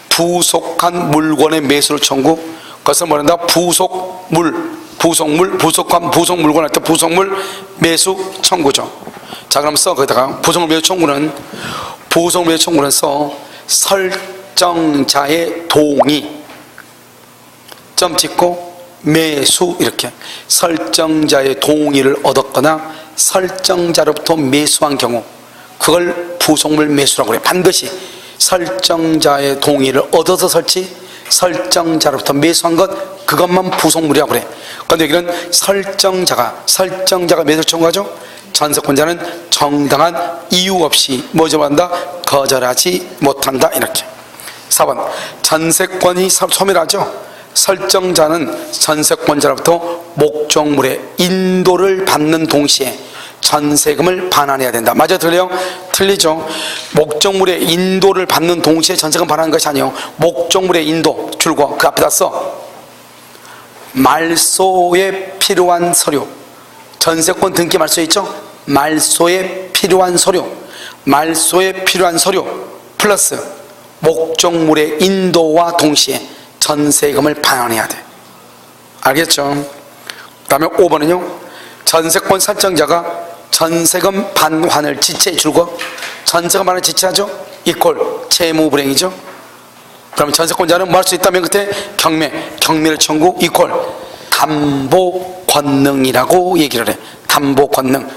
부속한 물건의 매수를 청구. 그것을 뭐란다? 부속물건 할 때 부속물 매수 청구죠. 자 그럼 써 거기다가 부속물 매수 청구는 써 설정자의 동의 점 찍고 매수 이렇게 설정자의 동의를 얻었거나 설정자로부터 매수한 경우 그걸 부속물 매수라고 그래. 반드시 설정자의 동의를 얻어서 설정자로부터 매수한 것 그것만 부속물이라고 그래. 그런데 여기는 설정자가 매수를 청구하죠. 전세권자는 정당한 이유 없이 뭐죠 한다? 거절하지 못한다 이렇게. 4번 전세권이 소멸하죠. 설정자는 전세권자로부터 목적물의 인도를 받는 동시에 전세금을 반환해야 된다. 맞아 틀려요? 틀리죠. 목적물의 인도를 받는 동시에 전세금 반환하는 것이 아니에요. 목적물의 인도 줄과 그 앞에다 써 말소에 필요한 서류. 전세권 등기 말소에 있죠? 말소에 필요한 서류 플러스 목적물의 인도와 동시에 전세금을 반환해야 돼. 알겠죠? 그 다음에 5번은요. 전세권 설정자가 전세금 반환을 지체해 줄고 전세금 반환을 지체하죠? 이꼴 채무불행이죠? 그러면 전세권자는 뭐 할 수 있다면 그때 경매를 청구 이꼴 담보권능이라고 얘기를 해. 담보권능.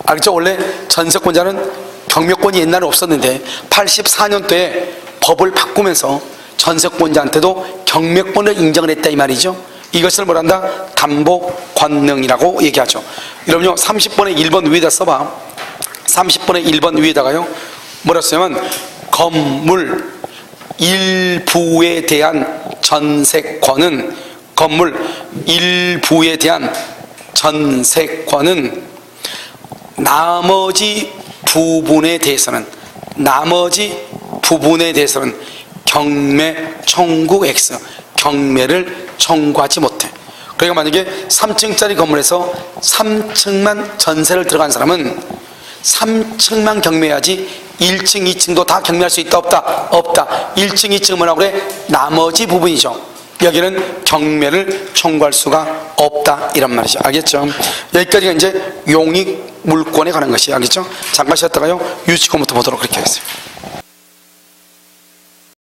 알겠죠? 원래 전세권자는 경매권이 옛날에 없었는데 84년도에 법을 바꾸면서 전세권자한테도 경매권을 인정을 했다 이 말이죠. 이것을 뭐란다? 담보권능이라고 얘기하죠. 여러분요 30번에 1번 위에다 써봐. 30번에 1번 위에다가요 뭐라 쓰냐면 건물 일부에 대한 전세권은 나머지 부분에 대해서는 경매 청구 X 경매를 청구하지 못해. 그러니까 만약에 3층짜리 건물에서 3층만 전세를 들어간 사람은 3층만 경매해야지 1층, 2층도 다 경매할 수 있다 없다? 없다. 1층, 2층은 뭐라고 그래? 나머지 부분이죠. 여기는 경매를 청구할 수가 없다 이런 말이죠. 알겠죠? 여기까지가 이제 용익 물권에 관한 것이 알겠죠? 잠깐 쉬었다가요 유치권부터 보도록 그렇게 하겠습니다.